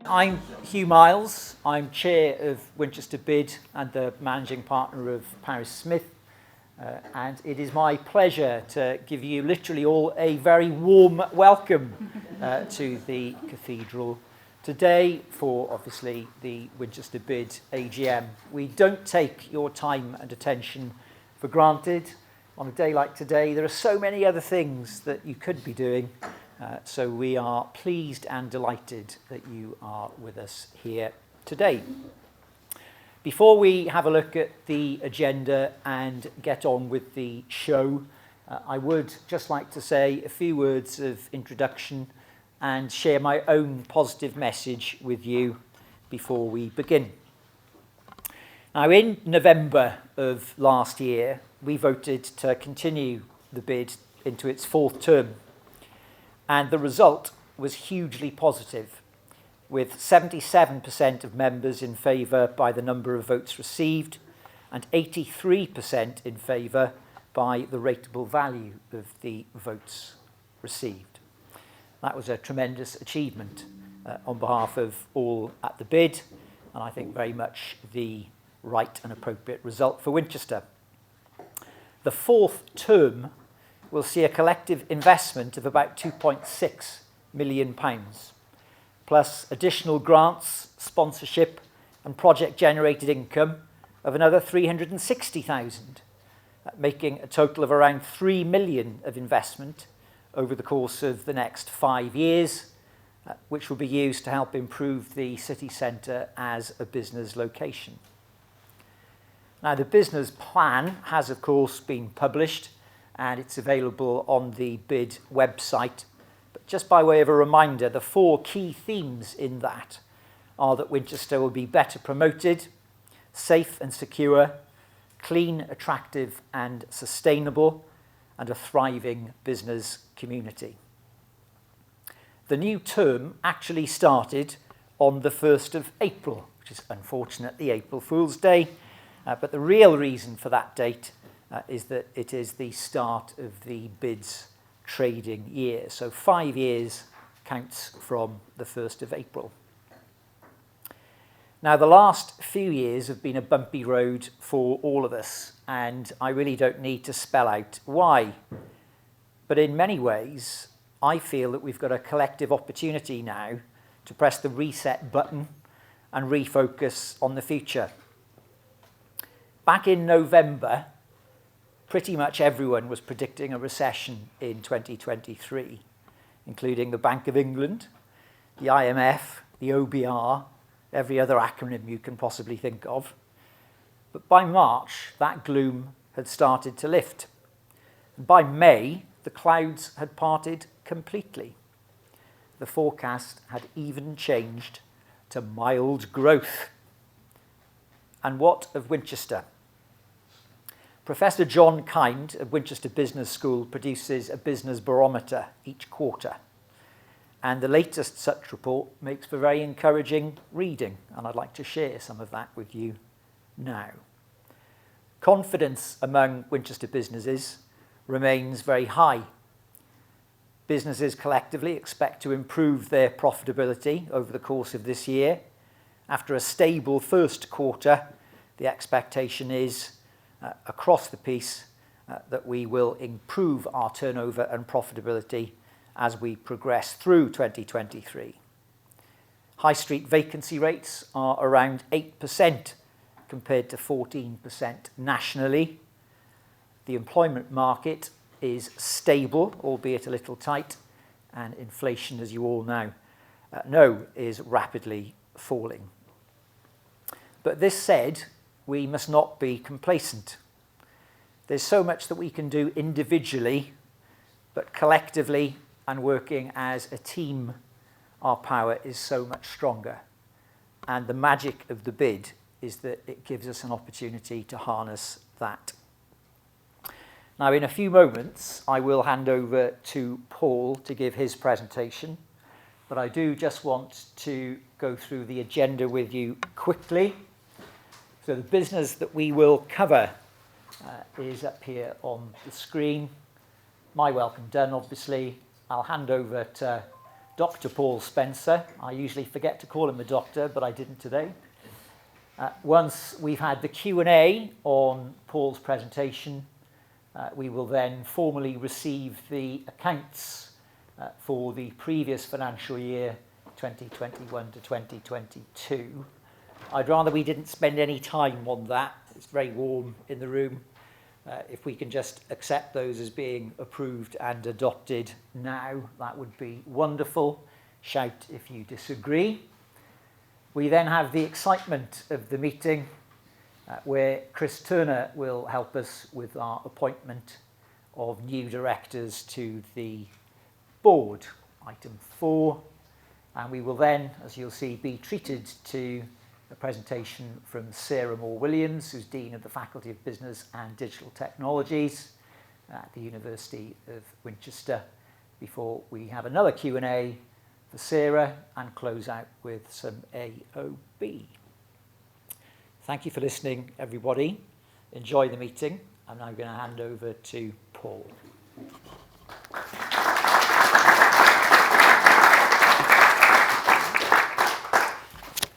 I'm Hugh Miles. I'm chair of Winchester BID and the managing partner of Paris Smith. And it is my pleasure to give you literally all a very warm welcome to the cathedral today for obviously the Winchester BID AGM. We don't take your time and attention for granted. On a day like today, there are so many other things that you could be doing. So we are pleased and delighted that you are with us here today. Before we have a look at the agenda and get on with the show, I would just like to say a few words of introduction and share my own positive message with you before we begin. Now, in November of last year, we voted to continue the BID into its fourth term. And the result was hugely positive, with 77% of members in favour by the number of votes received and 83% in favour by the rateable value of the votes received. That was a tremendous achievement on behalf of all at the BID, and I think very much the right and appropriate result for Winchester. The fourth term will see a collective investment of about £2.6 million, plus additional grants, sponsorship and project-generated income of another £360,000, making a total of around £3 million of investment over the course of the next 5 years, which will be used to help improve the city centre as a business location. Now, the business plan has, of course, been published and it's available on the BID website. But just by way of a reminder, the four key themes in that are that Winchester will be better promoted, safe and secure, clean, attractive and sustainable, and a thriving business community. The new term actually started on the 1st of April, which is unfortunately April Fool's Day, but the real reason for that date is that it is the start of the BID's trading year. So 5 years counts from the 1st of April. Now, the last few years have been a bumpy road for all of us, and I really don't need to spell out why. But in many ways, I feel that we've got a collective opportunity now to press the reset button and refocus on the future. Back in November, pretty much everyone was predicting a recession in 2023, including the Bank of England, the IMF, the OBR, every other acronym you can possibly think of. But by March, that gloom had started to lift. And by May, the clouds had parted completely. The forecast had even changed to mild growth. And what of Winchester? Professor John Kind of Winchester Business School produces a business barometer each quarter. And the latest such report makes for very encouraging reading, and I'd like to share some of that with you now. Confidence among Winchester businesses remains very high. Businesses collectively expect to improve their profitability over the course of this year. After a stable first quarter, the expectation is across the piece that we will improve our turnover and profitability as we progress through 2023. High street vacancy rates are around 8% compared to 14% nationally. The employment market is stable, albeit a little tight, and inflation, as you all now know, is rapidly falling. But this said, we must not be complacent. There's so much that we can do individually, but collectively and working as a team, our power is so much stronger. And the magic of the BID is that it gives us an opportunity to harness that. Now, in a few moments, I will hand over to Paul to give his presentation, but I do just want to go through the agenda with you quickly. So the business that we will cover is up here on the screen. My welcome done, obviously. I'll hand over to Dr. Paul Spencer. I usually forget to call him a doctor, but I didn't today. Once we've had the Q&A on Paul's presentation, we will then formally receive the accounts for the previous financial year, 2021 to 2022. I'd rather we didn't spend any time on that. It's very warm in the room. If we can just accept those as being approved and adopted now, that would be wonderful. Shout if you disagree. We then have the excitement of the meeting where Chris Turner will help us with our appointment of new directors to the board, item 4. And we will then, as you'll see, be treated to a presentation from Sarah Moore-Williams, who's Dean of the Faculty of Business and Digital Technologies at the University of Winchester, before we have another Q&A for Sarah and close out with some AOB. Thank you for listening, everybody. Enjoy the meeting. I'm now going to hand over to Paul.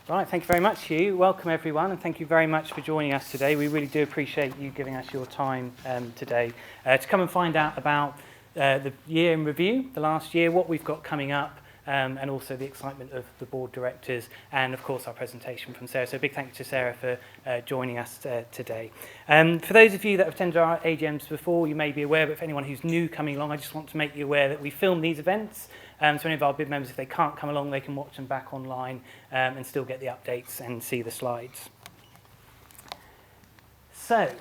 Right, thank you very much, Hugh. Welcome, everyone, and thank you very much for joining us today. We really do appreciate you giving us your time today to come and find out about the year in review, the last year, what we've got coming up, and also the excitement of the board directors, and of course our presentation from Sarah. So a big thank you to Sarah for joining us today. For those of you that have attended our AGMs before, you may be aware, but for anyone who's new coming along, I just want to make you aware that we film these events. So any of our BID members, if they can't come along, they can watch them back online and still get the updates and see the slides. So,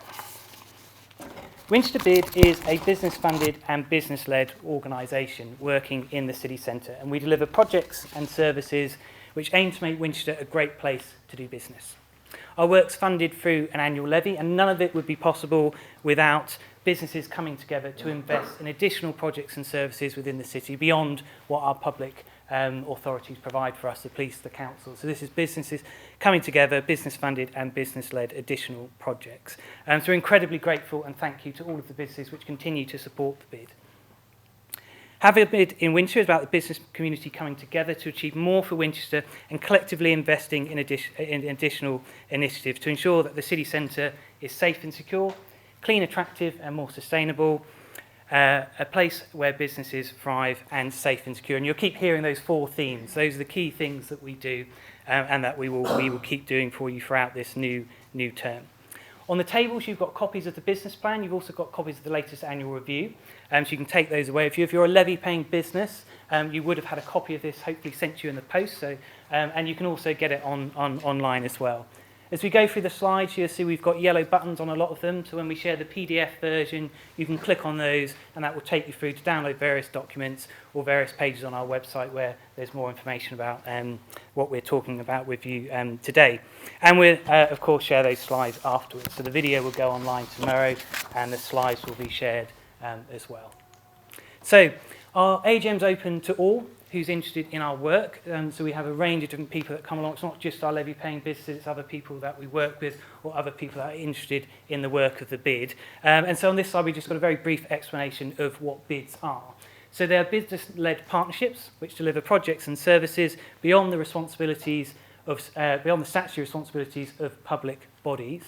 Winchester BID is a business-funded and business-led organisation working in the city centre, and we deliver projects and services which aim to make Winchester a great place to do business. Our work's funded through an annual levy, and none of it would be possible without businesses coming together to invest in additional projects and services within the city beyond what our public authorities provide for us, the police, the council. So this is businesses coming together, business-funded and business-led additional projects. So we're incredibly grateful and thank you to all of the businesses which continue to support the BID. Having a BID in Winchester is about the business community coming together to achieve more for Winchester and collectively investing in additional initiatives to ensure that the city centre is safe and secure, clean, attractive and more sustainable, a place where businesses thrive and safe and secure. And you'll keep hearing those 4 themes. Those are the key things that we do and that we will keep doing for you throughout this new term. On the tables, you've got copies of the business plan. You've also got copies of the latest annual review. So you can take those away. If you're a levy-paying business, you would have had a copy of this hopefully sent to you in the post. So, and you can also get it online as well. As we go through the slides, you'll see we've got yellow buttons on a lot of them. So when we share the PDF version, you can click on those and that will take you through to download various documents or various pages on our website where there's more information about what we're talking about with you today. And we'll, of course, share those slides afterwards. So the video will go online tomorrow and the slides will be shared as well. So our AGM's open to all who's interested in our work. So we have a range of different people that come along. It's not just our levy-paying businesses, it's other people that we work with or other people that are interested in the work of the BID. And so on this side, we've just got a very brief explanation of what BIDs are. So they are business-led partnerships which deliver projects and services beyond the responsibilities of, beyond the statutory responsibilities of public bodies.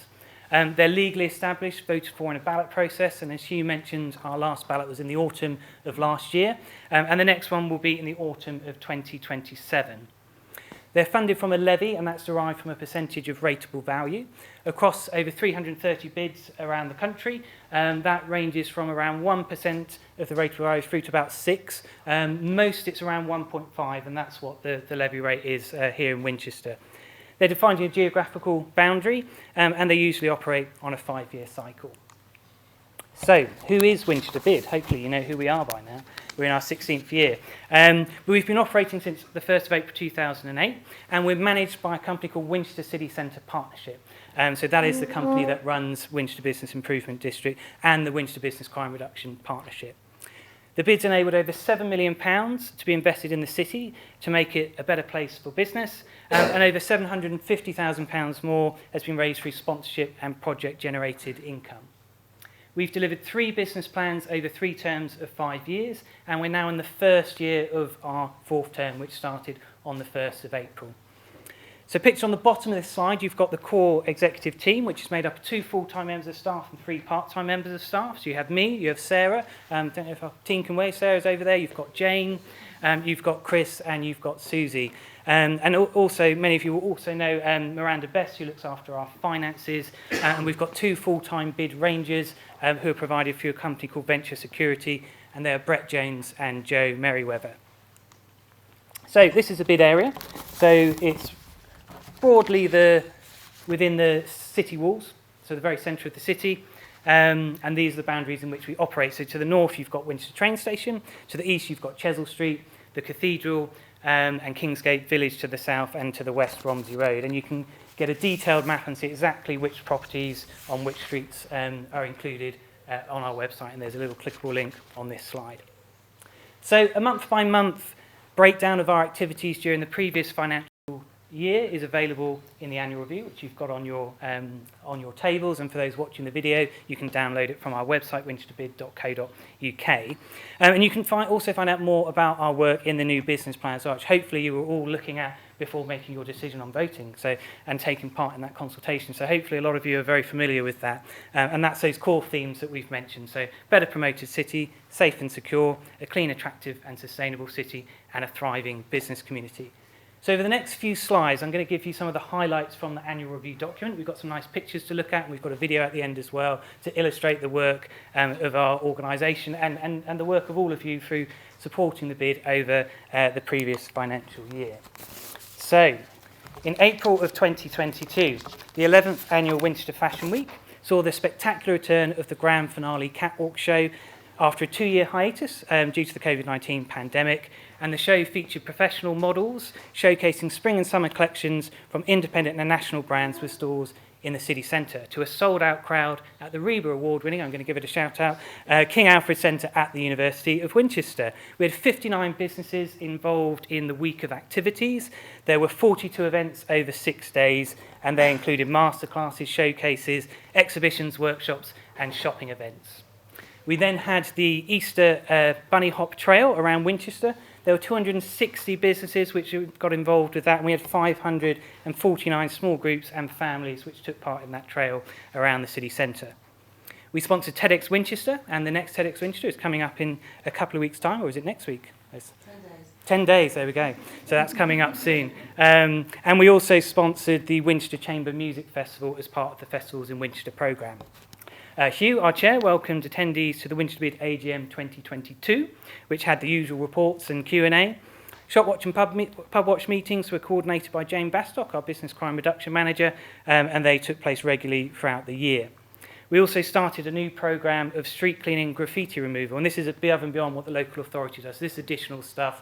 They're legally established, voted for in a ballot process, and as Hugh mentioned, our last ballot was in the autumn of last year, and the next one will be in the autumn of 2027. They're funded from a levy, and that's derived from a percentage of rateable value. Across over 330 bids around the country, that ranges from around 1% of the rateable value through to about 6%. Most it's around 1.5%, and that's what the levy rate is here in Winchester. They're defined in a geographical boundary, and they usually operate on a 5-year cycle. So, who is Winchester BID? Hopefully you know who we are by now. We're in our 16th year. We've been operating since the 1st of April 2008, and we're managed by a company called Winchester City Centre Partnership. So that is the company that runs Winchester Business Improvement District and the Winchester Business Crime Reduction Partnership. The BID's enabled over £7 million to be invested in the city to make it a better place for business, and over £750,000 more has been raised through sponsorship and project-generated income. We've delivered 3 business plans over 3 terms of 5 years, and we're now in the first year of our 4th term, which started on the 1st of April. So pictured on the bottom of this slide, you've got the core executive team, which is made up of 2 full-time members of staff and 3 part-time members of staff. So you have me, you have Sarah, don't know if our team can wave, Sarah's over there, you've got Jane, you've got Chris, and you've got Susie. And also, many of you will also know Miranda Best, who looks after our finances, and we've got 2 full-time bid rangers who are provided through a company called Venture Security, and they are Brett Jones and Joe Merriweather. So this is a bid area. So it's broadly within the city walls, so the very centre of the city, and these are the boundaries in which we operate. So to the north, you've got Winchester train station. To the east, you've got Chesil Street, the Cathedral, and Kingsgate Village to the south, and to the west, Romsey Road. And you can get a detailed map and see exactly which properties on which streets are included on our website, and there's a little clickable link on this slide. So a month-by-month breakdown of our activities during the previous financial year is available in the annual review, which you've got on your tables, and for those watching the video, you can download it from our website, winchesterbid.co.uk. And you can also find out more about our work in the new business plans, which hopefully you were all looking at before making your decision on voting, and taking part in that consultation. So hopefully a lot of you are very familiar with that. And that's those core themes that we've mentioned. So better promoted city, safe and secure, a clean, attractive and sustainable city, and a thriving business community. So over the next few slides, I'm going to give you some of the highlights from the annual review document. We've got some nice pictures to look at, and we've got a video at the end as well to illustrate the work of our organisation and the work of all of you through supporting the bid over the previous financial year. So, in April of 2022, the 11th annual Winchester Fashion Week saw the spectacular return of the grand finale catwalk show after a 2-year hiatus due to the COVID-19 pandemic, and the show featured professional models showcasing spring and summer collections from independent and national brands with stores in the city centre to a sold-out crowd at the Reba Award-winning, I'm going to give it a shout-out, King Alfred Centre at the University of Winchester. We had 59 businesses involved in the week of activities. There were 42 events over 6 days, and they included masterclasses, showcases, exhibitions, workshops, and shopping events. We then had the Easter Bunny Hop Trail around Winchester. There were 260 businesses which got involved with that, and we had 549 small groups and families which took part in that trail around the city centre. We sponsored TEDx Winchester, and the next TEDx Winchester is coming up in a couple of weeks' time, or is it next week? 10 days. 10 days, there we go. So that's coming up soon. And we also sponsored the Winchester Chamber Music Festival as part of the Festivals in Winchester programme. Hugh, our chair, welcomed attendees to the Winchester BID AGM 2022, which had the usual reports and Q&A. Shop watch and pub watch meetings were coordinated by Jane Bastock, our business crime reduction manager, and they took place regularly throughout the year. We also started a new programme of street cleaning graffiti removal, and this is above and beyond what the local authority does. This is additional stuff.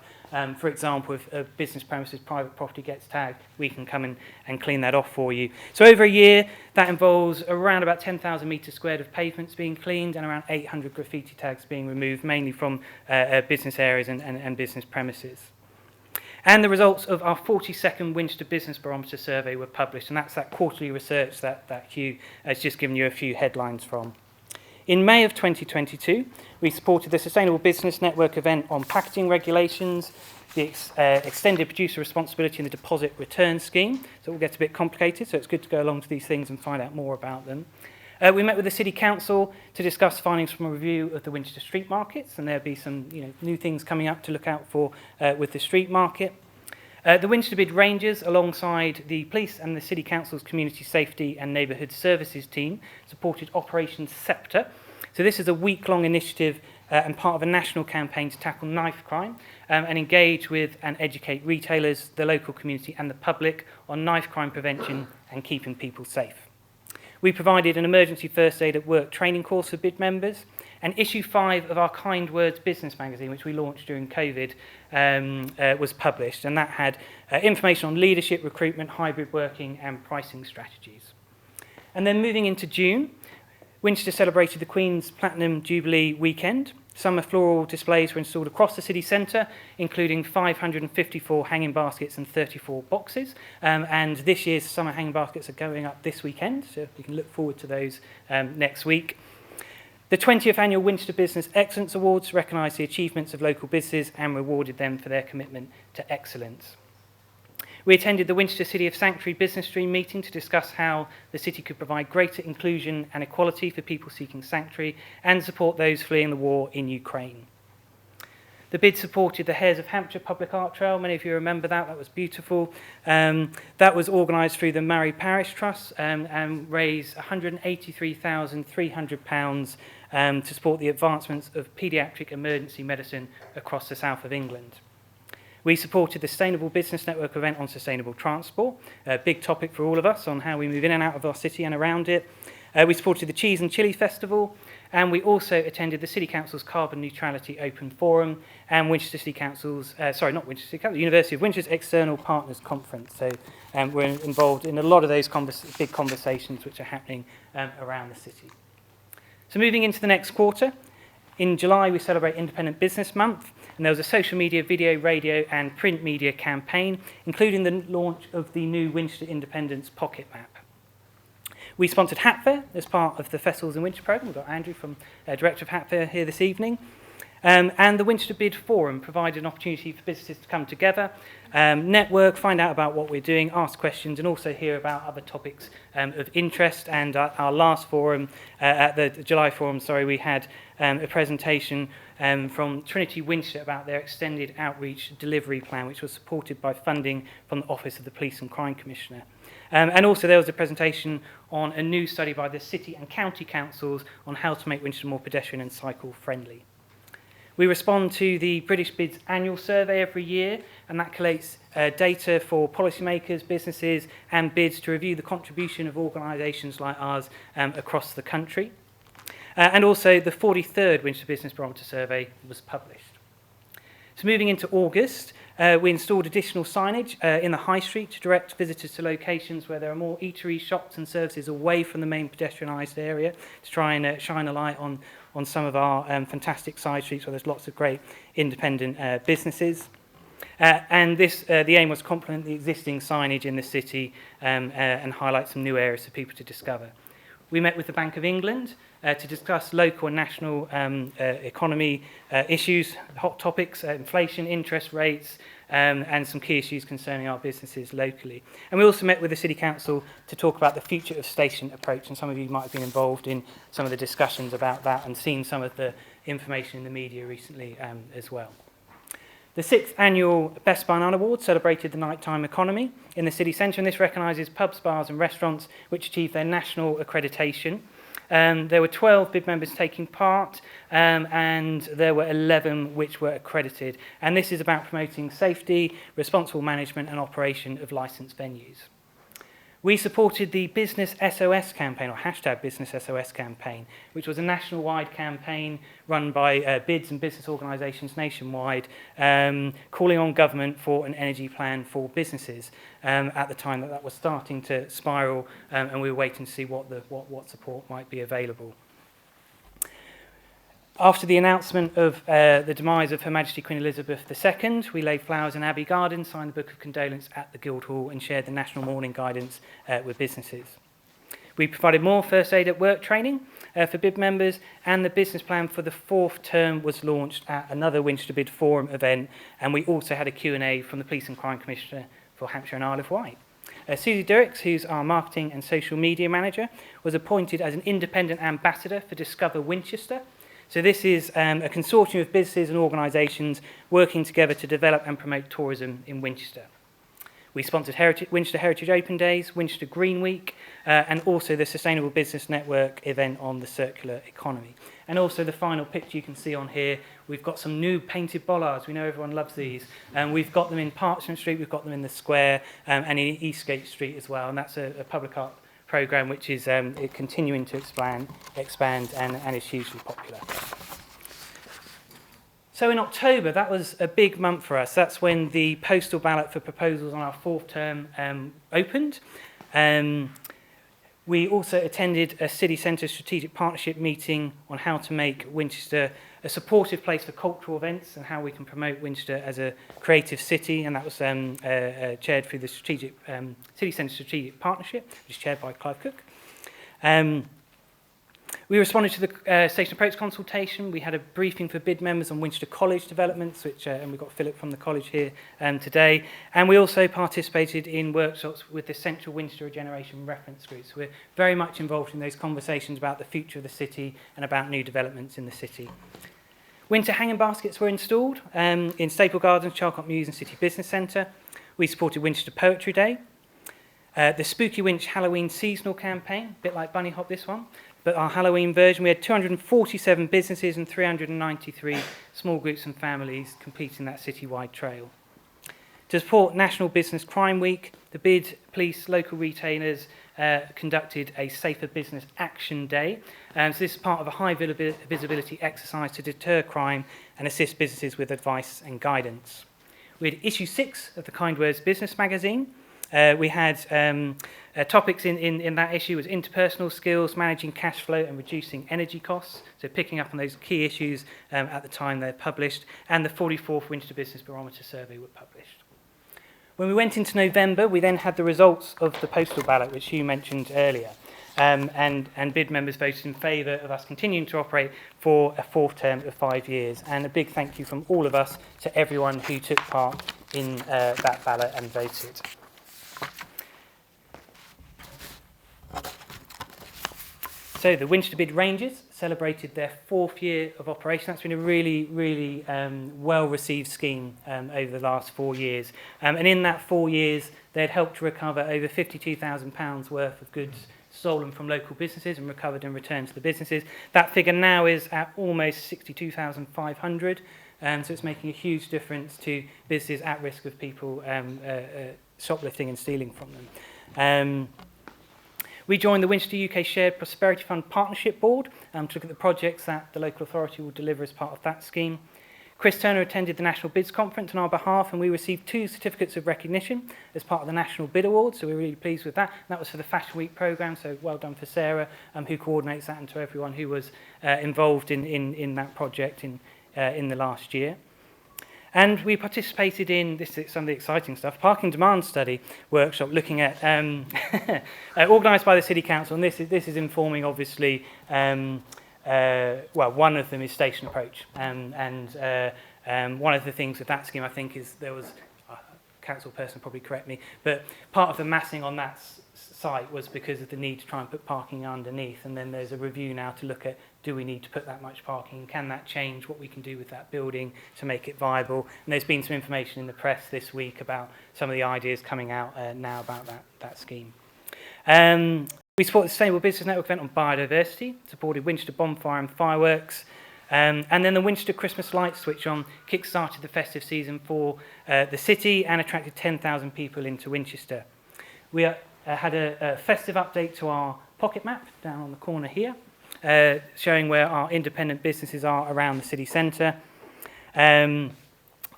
For example, if a business premises, private property gets tagged, we can come and clean that off for you. So over a year, that involves around about 10,000 metres squared of pavements being cleaned and around 800 graffiti tags being removed, mainly from business areas and business premises. And the results of our 42nd Winchester Business Barometer survey were published, and that's that quarterly research that Hugh has just given you a few headlines from. In May of 2022, we supported the Sustainable Business Network event on packaging regulations, the extended producer responsibility and the deposit return scheme. So it all gets a bit complicated, so it's good to go along to these things and find out more about them. We met with the City Council to discuss findings from a review of the Winchester street markets, and there'll be some new things coming up to look out for with the street market. The Winchester BID Rangers, alongside the police and the City Council's Community Safety and Neighbourhood Services team, supported Operation Sceptre. So this is a week-long initiative and part of a national campaign to tackle knife crime and engage with and educate retailers, the local community and the public on knife crime prevention and keeping people safe. We provided an emergency first aid at work training course for BID members, and issue 5 of our Kind Words business magazine, which we launched during COVID, was published, and that had information on leadership, recruitment, hybrid working and pricing strategies. And then moving into June, Winchester celebrated the Queen's Platinum Jubilee weekend. Summer floral displays were installed across the city centre, including 554 hanging baskets and 34 boxes. And this year's summer hanging baskets are going up this weekend, so we can look forward to those next week. The 20th Annual Winchester Business Excellence Awards recognised the achievements of local businesses and rewarded them for their commitment to excellence. We attended the Winchester City of Sanctuary Business Stream meeting to discuss how the city could provide greater inclusion and equality for people seeking sanctuary and support those fleeing the war in Ukraine. The bid supported the Hares of Hampshire Public Art Trail. Many of you remember that. That was beautiful. That was organised through the Murray Parish Trust and raised £183,300 to support the advancements of paediatric emergency medicine across the south of England. We supported the Sustainable Business Network event on sustainable transport, a big topic for all of us on how we move in and out of our city and around it. We supported the Cheese and Chili Festival, and we also attended the City Council's Carbon Neutrality Open Forum and Winchester City Council's, University of Winchester's External Partners Conference. So we're involved in a lot of those big conversations which are happening around the city. So moving into the next quarter, in July we celebrate Independent Business Month, and there was a social media, video, radio and print media campaign, including the launch of the new Winchester Independence Pocket Map. We sponsored Hat Fair as part of the Festivals in Winchester programme. We've got Andrew, Director of Hat Fair, here this evening. And the Winchester BID Forum provided an opportunity for businesses to come together, network, find out about what we're doing, ask questions, and also hear about other topics of interest. And our last forum, at the July forum, we had a presentation from Trinity Winchester about their extended outreach delivery plan, which was supported by funding from the Office of the Police and Crime Commissioner. And also there was a presentation on a new study by the City and County Councils on how to make Winchester more pedestrian and cycle friendly. We respond to the British BID's annual survey every year, and that collates data for policymakers, businesses and BIDs to review the contribution of organisations like ours across the country. And also the 43rd Winchester Business Barometer survey was published. So moving into August, we installed additional signage in the High Street to direct visitors to locations where there are more eateries, shops and services away from the main pedestrianised area to try and shine a light on some of our fantastic side streets where there's lots of great independent businesses. And the aim was to complement the existing signage in the city and highlight some new areas for people to discover. We met with the Bank of England to discuss local and national economy issues, hot topics, inflation, interest rates, and some key issues concerning our businesses locally. And we also met with the City Council to talk about the future of station approach, and some of you might have been involved in some of the discussions about that and seen some of the information in the media recently as well. The 6th Annual Best by None Award celebrated the nighttime economy in the city centre, and this recognises pubs, bars and restaurants which achieved their national accreditation. There were 12 bid members taking part, and there were 11 which were accredited. And this is about promoting safety, responsible management and operation of licensed venues. We supported the Business SOS campaign, or hashtag Business SOS campaign, which was a national-wide campaign run by BIDs and business organisations nationwide, calling on government for an energy plan for businesses at the time that was starting to spiral, and we were waiting to see what support might be available. After the announcement of the demise of Her Majesty Queen Elizabeth II, we laid flowers in Abbey Garden, signed the Book of Condolence at the Guildhall and shared the national mourning guidance with businesses. We provided more first aid at work training for BID members, and the business plan for the 4th term was launched at another Winchester BID Forum event, and we also had a Q&A from the Police and Crime Commissioner for Hampshire and Isle of Wight. Susie Dirks, who's our marketing and social media manager, was appointed as an independent ambassador for Discover Winchester. So this is a consortium of businesses and organisations working together to develop and promote tourism in Winchester. We sponsored Winchester Heritage Open Days, Winchester Green Week, and also the Sustainable Business Network event on the circular economy. And also the final picture you can see on here, we've got some new painted bollards. We know everyone loves these. We've got them in Parchment Street, we've got them in the Square, and in Eastgate Street as well. And that's a public art programme which is continuing to expand and is hugely popular. So in October, that was a big month for us. That's when the postal ballot for proposals on our 4th term opened. We also attended a City Centre strategic partnership meeting on how to make Winchester a supportive place for cultural events and how we can promote Winchester as a creative city, and that was chaired through the City Centre strategic partnership, which is chaired by Clive Cook. We responded to the station approach consultation. We had a briefing for bid members on Winchester College developments, which, and we've got Philip from the college here today. And we also participated in workshops with the Central Winchester Regeneration Reference Groups. We're very much involved in those conversations about the future of the city and about new developments in the city. Winter hanging baskets were installed in Staple Gardens, Charcot Mews and City Business Centre. We supported Winchester Poetry Day. The Spooky Winch Halloween seasonal campaign, a bit like Bunny Hop this one, but our Halloween version, we had 247 businesses and 393 small groups and families completing that citywide trail. To support National Business Crime Week, the BID, police, local retailers conducted a Safer Business Action Day. So this is part of a high visibility exercise to deter crime and assist businesses with advice and guidance. We had issue 6 of the Kind Words Business magazine. We had topics in that issue was interpersonal skills, managing cash flow and reducing energy costs, so picking up on those key issues at the time they're published, and the 44th Winchester Business Barometer survey were published. When we went into November, we then had the results of the postal ballot, which you mentioned earlier, and BID members voted in favour of us continuing to operate for a 4th term of 5 years, and a big thank you from all of us to everyone who took part in that ballot and voted. So the Winchester BID Rangers celebrated their 4th year of operation. That's been a really well-received scheme over the last 4 years. And in that 4 years, they'd helped to recover over £52,000 worth of goods stolen from local businesses and recovered and returned to the businesses. That figure now is at almost 62,500. So it's making a huge difference to businesses at risk of people shoplifting and stealing from them. We joined the Winchester UK Shared Prosperity Fund Partnership Board to look at the projects that the local authority will deliver as part of that scheme. Chris Turner attended the National Bids Conference on our behalf, and we received 2 certificates of recognition as part of the National Bid Awards, so we're really pleased with that. And that was for the Fashion Week programme, so well done for Sarah, who coordinates that, and to everyone who was involved in that project in the last year. And we participated in some of the exciting stuff, parking demand study workshop looking at, organised by the City Council, and this is informing obviously, one of them is station approach, and one of the things with that scheme I think is there was, a council person probably correct me, but part of the massing on that site was because of the need to try and put parking underneath, and then there's a review now to look at, do we need to put that much parking? Can that change what we can do with that building to make it viable? And there's been some information in the press this week about some of the ideas coming out now about that scheme. We supported the Sustainable Business Network event on biodiversity, supported Winchester Bonfire and Fireworks, and then the Winchester Christmas Light Switch on kick-started the festive season for the city and attracted 10,000 people into Winchester. We had a festive update to our pocket map down on the corner here, showing where our independent businesses are around the city centre.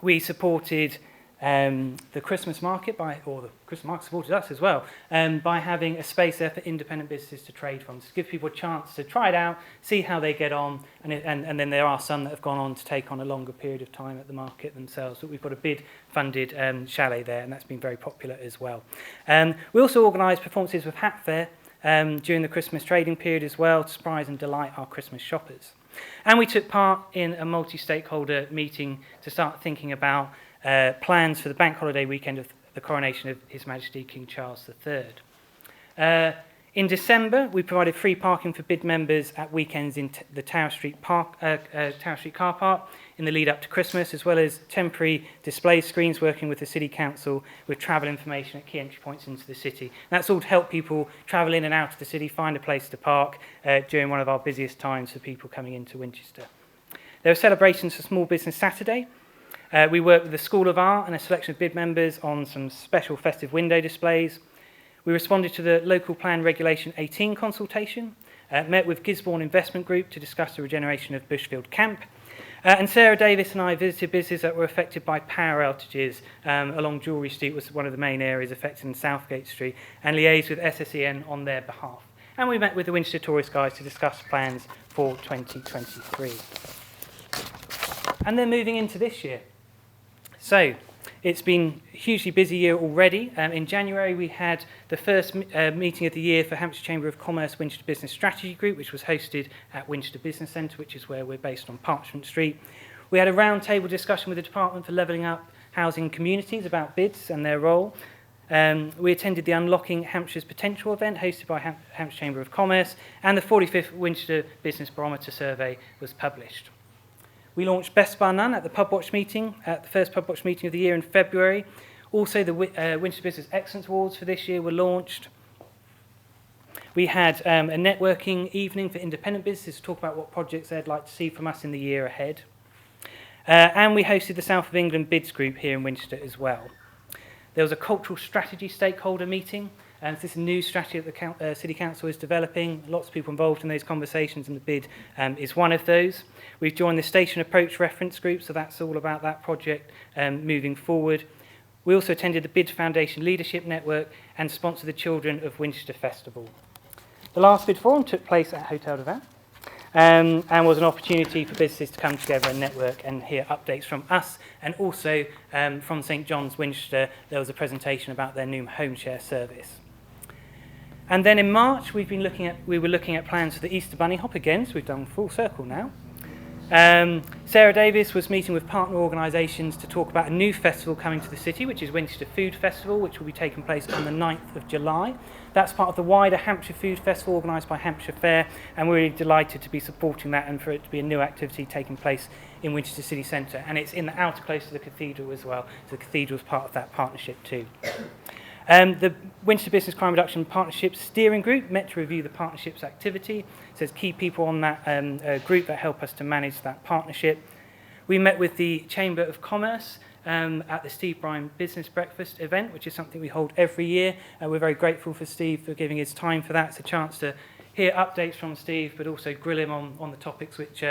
We supported the Christmas market the Christmas market supported us as well, by having a space there for independent businesses to trade from, to give people a chance to try it out, see how they get on, and then there are some that have gone on to take on a longer period of time at the market themselves. But we've got a BID-funded chalet there, and that's been very popular as well. We also organised performances with Hat Fair during the Christmas trading period as well, to surprise and delight our Christmas shoppers. And we took part in a multi-stakeholder meeting to start thinking about plans for the bank holiday weekend of the coronation of His Majesty King Charles III. In December, we provided free parking for BID members at weekends in the Tower Street car park in the lead up to Christmas, as well as temporary display screens working with the City Council with travel information at key entry points into the city. And that's all to help people travel in and out of the city, find a place to park during one of our busiest times for people coming into Winchester. There were celebrations for Small Business Saturday. We worked with the School of Art and a selection of BID members on some special festive window displays. We responded to the Local Plan Regulation 18 consultation, met with Gisborne Investment Group to discuss the regeneration of Bushfield Camp, and Sarah Davis and I visited businesses that were affected by power outages along Jewellery Street, was one of the main areas affected in Southgate Street, and liaised with SSEN on their behalf. And we met with the Winchester Tourist Guides to discuss plans for 2023. And then moving into this year. So, It's been a hugely busy year already. In January, we had the first meeting of the year for Hampshire Chamber of Commerce Winchester Business Strategy Group, which was hosted at Winchester Business Centre, which is where we're based on Parchment Street. We had a roundtable discussion with the Department for Levelling Up Housing Communities about bids and their role. We attended the Unlocking Hampshire's Potential event hosted by Hampshire Chamber of Commerce, and the 45th Winchester Business Barometer survey was published. We launched Best Bar None at the Pub Watch meeting, at the first Pub Watch meeting of the year in February. Also, the Winchester Business Excellence Awards for this year were launched. We had a networking evening for independent businesses to talk about what projects they'd like to see from us in the year ahead. And we hosted the South of England Bids Group here in Winchester as well. There was a cultural strategy stakeholder meeting, and this is a new strategy that the City Council is developing. Lots of people involved in those conversations, and the bid is one of those. We've joined the Station Approach Reference Group, so that's all about that project moving forward. We also attended the Bid Foundation Leadership Network and sponsored the Children of Winchester Festival. The last bid forum took place at Hotel de Vin, and was an opportunity for businesses to come together and network and hear updates from us, and also from St John's Winchester there was a presentation about their new home share service. And then in March we were looking at plans for the Easter Bunny Hop again, so we've done full circle now. Sarah Davis was meeting with partner organisations to talk about a new festival coming to the city, which is Winchester Food Festival, which will be taking place on the 9th of July. That's part of the wider Hampshire Food Festival organised by Hampshire Fair, and we're really delighted to be supporting that and for it to be a new activity taking place in Winchester City Centre. And it's in the outer close to the cathedral as well, so the cathedral is part of that partnership too. The Winchester Business Crime Reduction Partnership Steering Group met to review the partnership's activity. So there's key people on that group that help us to manage that partnership. We met with the Chamber of Commerce at the Steve Bryan Business Breakfast event, which is something we hold every year. We're very grateful for Steve for giving his time for that. It's a chance to hear updates from Steve, but also grill him on the topics which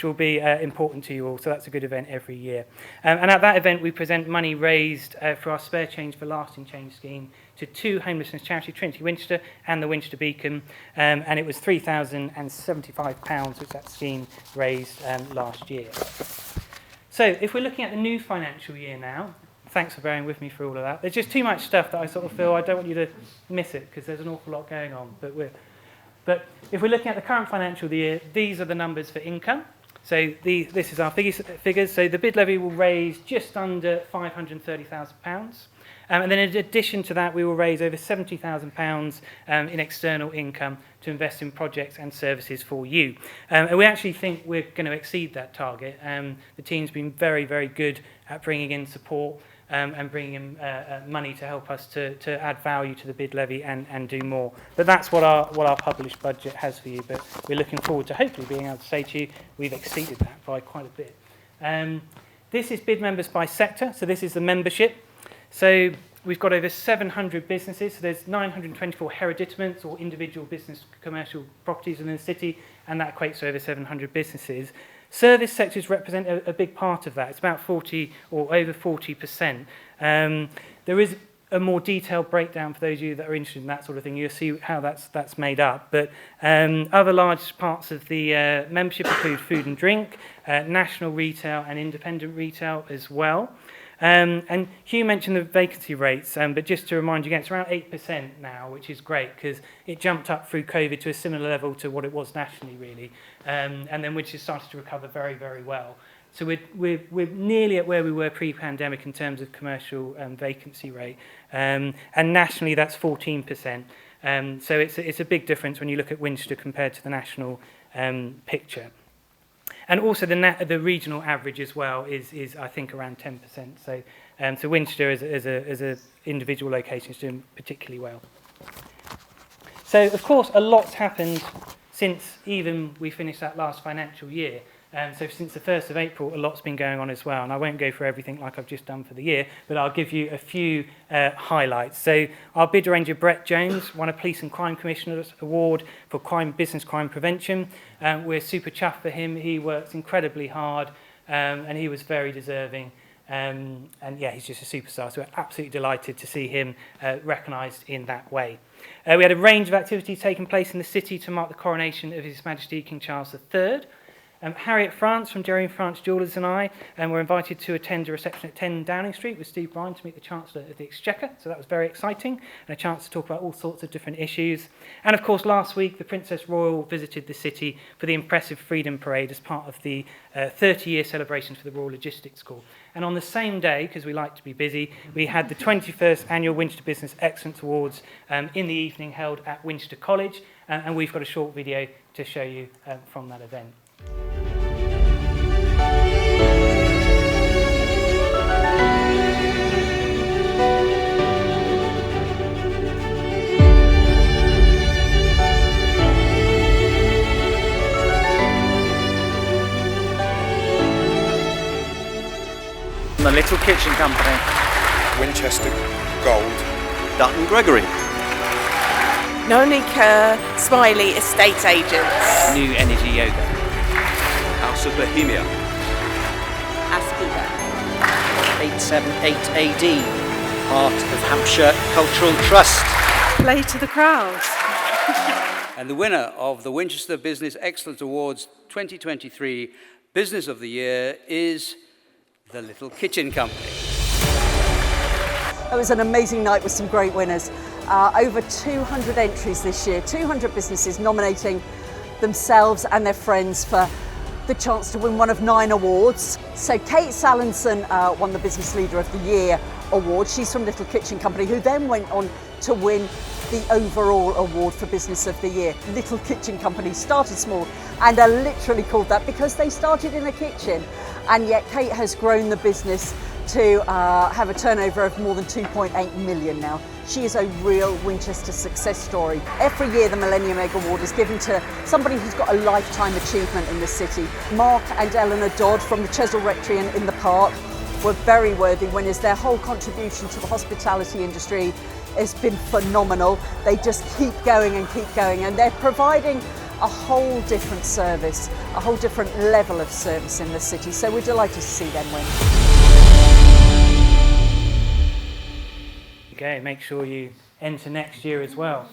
will be important to you all. So that's a good event every year. And at that event, we present money raised for our Spare Change for Lasting Change scheme to two homelessness charities, Trinity Winchester and the Winchester Beacon, and it was £3,075, which that scheme raised last year. So if we're looking at the new financial year now, thanks for bearing with me for all of that. There's just too much stuff that I sort of feel I don't want you to miss it because there's an awful lot going on. But if we're looking at the current financial year, these are the numbers for income. So this is our figures. So the bid levy will raise just under £530,000. And then in addition to that, we will raise over £70,000 in external income to invest in projects and services for you. And we actually think we're going to exceed that target. The team's been very, very good at bringing in support and bringing in money to help us to add value to the bid levy and do more. But that's what our published budget has for you. But we're looking forward to hopefully being able to say to you we've exceeded that by quite a bit. This is bid members by sector. So this is the membership. So we've got over 700 businesses. So there's 924 hereditaments or individual business commercial properties in the city, and that equates to over 700 businesses. Service sectors represent a big part of that. It's about 40 or over 40%. There is a more detailed breakdown for those of you that are interested in that sort of thing. You'll see how that's made up. But other large parts of the membership include food and drink, national retail and independent retail as well. And Hugh mentioned the vacancy rates, but just to remind you again, it's around 8% now, which is great because it jumped up through COVID to a similar level to what it was nationally, really, and then which has started to recover very, very well. So we're nearly at where we were pre-pandemic in terms of commercial vacancy rate, and nationally that's 14%. So it's a big difference when you look at Winchester compared to the national picture. And also the regional average as well is I think around 10%. So Winchester as a individual location is doing particularly well. So of course a lot's happened since even we finished that last financial year. So since the 1st of April, a lot's been going on as well. And I won't go through everything like I've just done for the year, but I'll give you a few highlights. So our bid arranger, Brett Jones, won a Police and Crime Commissioner's Award for business crime prevention. We're super chuffed for him. He works incredibly hard, and he was very deserving. And yeah, he's just a superstar. So we're absolutely delighted to see him recognised in that way. We had a range of activities taking place in the city to mark the coronation of His Majesty King Charles III. Harriet France from Jerry France Jewellers and I were invited to attend a reception at 10 Downing Street with Steve Bryan to meet the Chancellor of the Exchequer, so that was very exciting, and a chance to talk about all sorts of different issues. And of course, last week, the Princess Royal visited the city for the impressive Freedom Parade as part of the 30-year celebrations for the Royal Logistics School. And on the same day, because we like to be busy, we had the 21st Annual Winchester Business Excellence Awards in the evening held at Winchester College, and we've got a short video to show you from that event. The Little Kitchen Company. Winchester Gold. Dutton Gregory. Nonica Smiley Estate Agents. New Energy Yoga. House of Bohemia. Aspida. 878 AD. Part of Hampshire Cultural Trust. Play to the crowd. And the winner of the Winchester Business Excellence Awards 2023 Business of the Year is the Little Kitchen Company. It was an amazing night with some great winners. Over 200 entries this year, 200 businesses nominating themselves and their friends for the chance to win one of 9 awards. So Kate Sallinson won the Business Leader of the Year award. She's from Little Kitchen Company, who then went on to win the overall award for Business of the Year. Little Kitchen Company started small and are literally called that because they started in a kitchen, and yet Kate has grown the business to have a turnover of more than 2.8 million now. She is a real Winchester success story. Every year the Millennium Egg Award is given to somebody who's got a lifetime achievement in the city. Mark and Eleanor Dodd from the Chesel Rectory in the Park were very worthy winners. Their whole contribution to the hospitality industry has been phenomenal. They just keep going, and they're providing a whole different service, a whole different level of service in the city. So we're delighted to see them win. Okay, make sure you enter next year as well.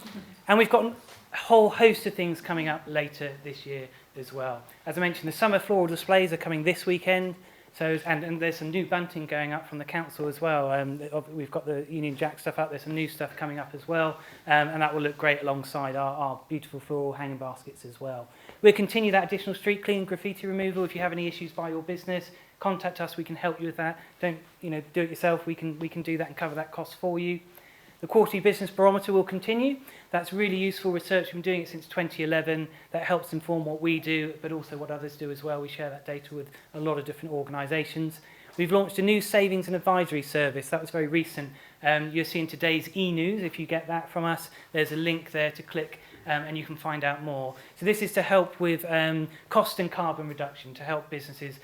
And we've got a whole host of things coming up later this year as well. As I mentioned, the summer floral displays are coming this weekend. So, and there's some new bunting going up from the council as well. We've got the Union Jack stuff up. There's some new stuff coming up as well. And that will look great alongside our beautiful floral hanging baskets as well. We'll continue that additional street clean, graffiti removal. If you have any issues by your business, contact us. We can help you with that. Don't do it yourself. We can do that and cover that cost for you. The quarterly business barometer will continue. That's really useful research. We've been doing it since 2011. That helps inform what we do, but also what others do as well. We share that data with a lot of different organisations. We've launched a new savings and advisory service. That was very recent. You're seeing today's e-news. If you get that from us, there's a link there to click and you can find out more. So this is to help with cost and carbon reduction, to help businesses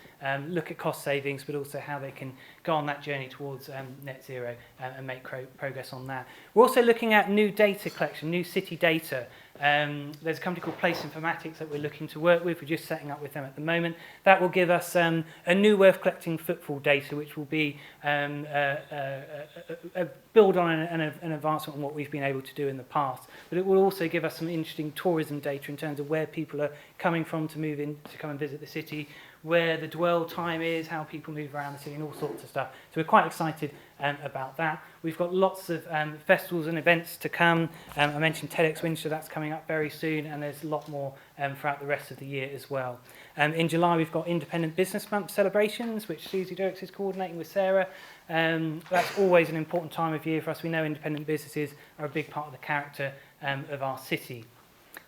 look at cost savings, but also how they can go on that journey towards net zero and make progress on that. We're also looking at new data collection, new city data. There's a company called Place Informatics that we're looking to work with. We're just setting up with them at the moment. That will give us a new way of collecting footfall data, which will be a build on an advancement on what we've been able to do in the past. But it will also give us some interesting tourism data in terms of where people are coming from to move in, to come and visit the city, where the dwell time is, how people move around the city, and all sorts of stuff. So we're quite excited about that. We've got lots of festivals and events to come. I mentioned TEDx Winchester, that's coming up very soon, and there's a lot more throughout the rest of the year as well. In July, we've got Independent Business Month celebrations, which Susie Dirks is coordinating with Sarah. That's always an important time of year for us. We know independent businesses are a big part of the character of our city.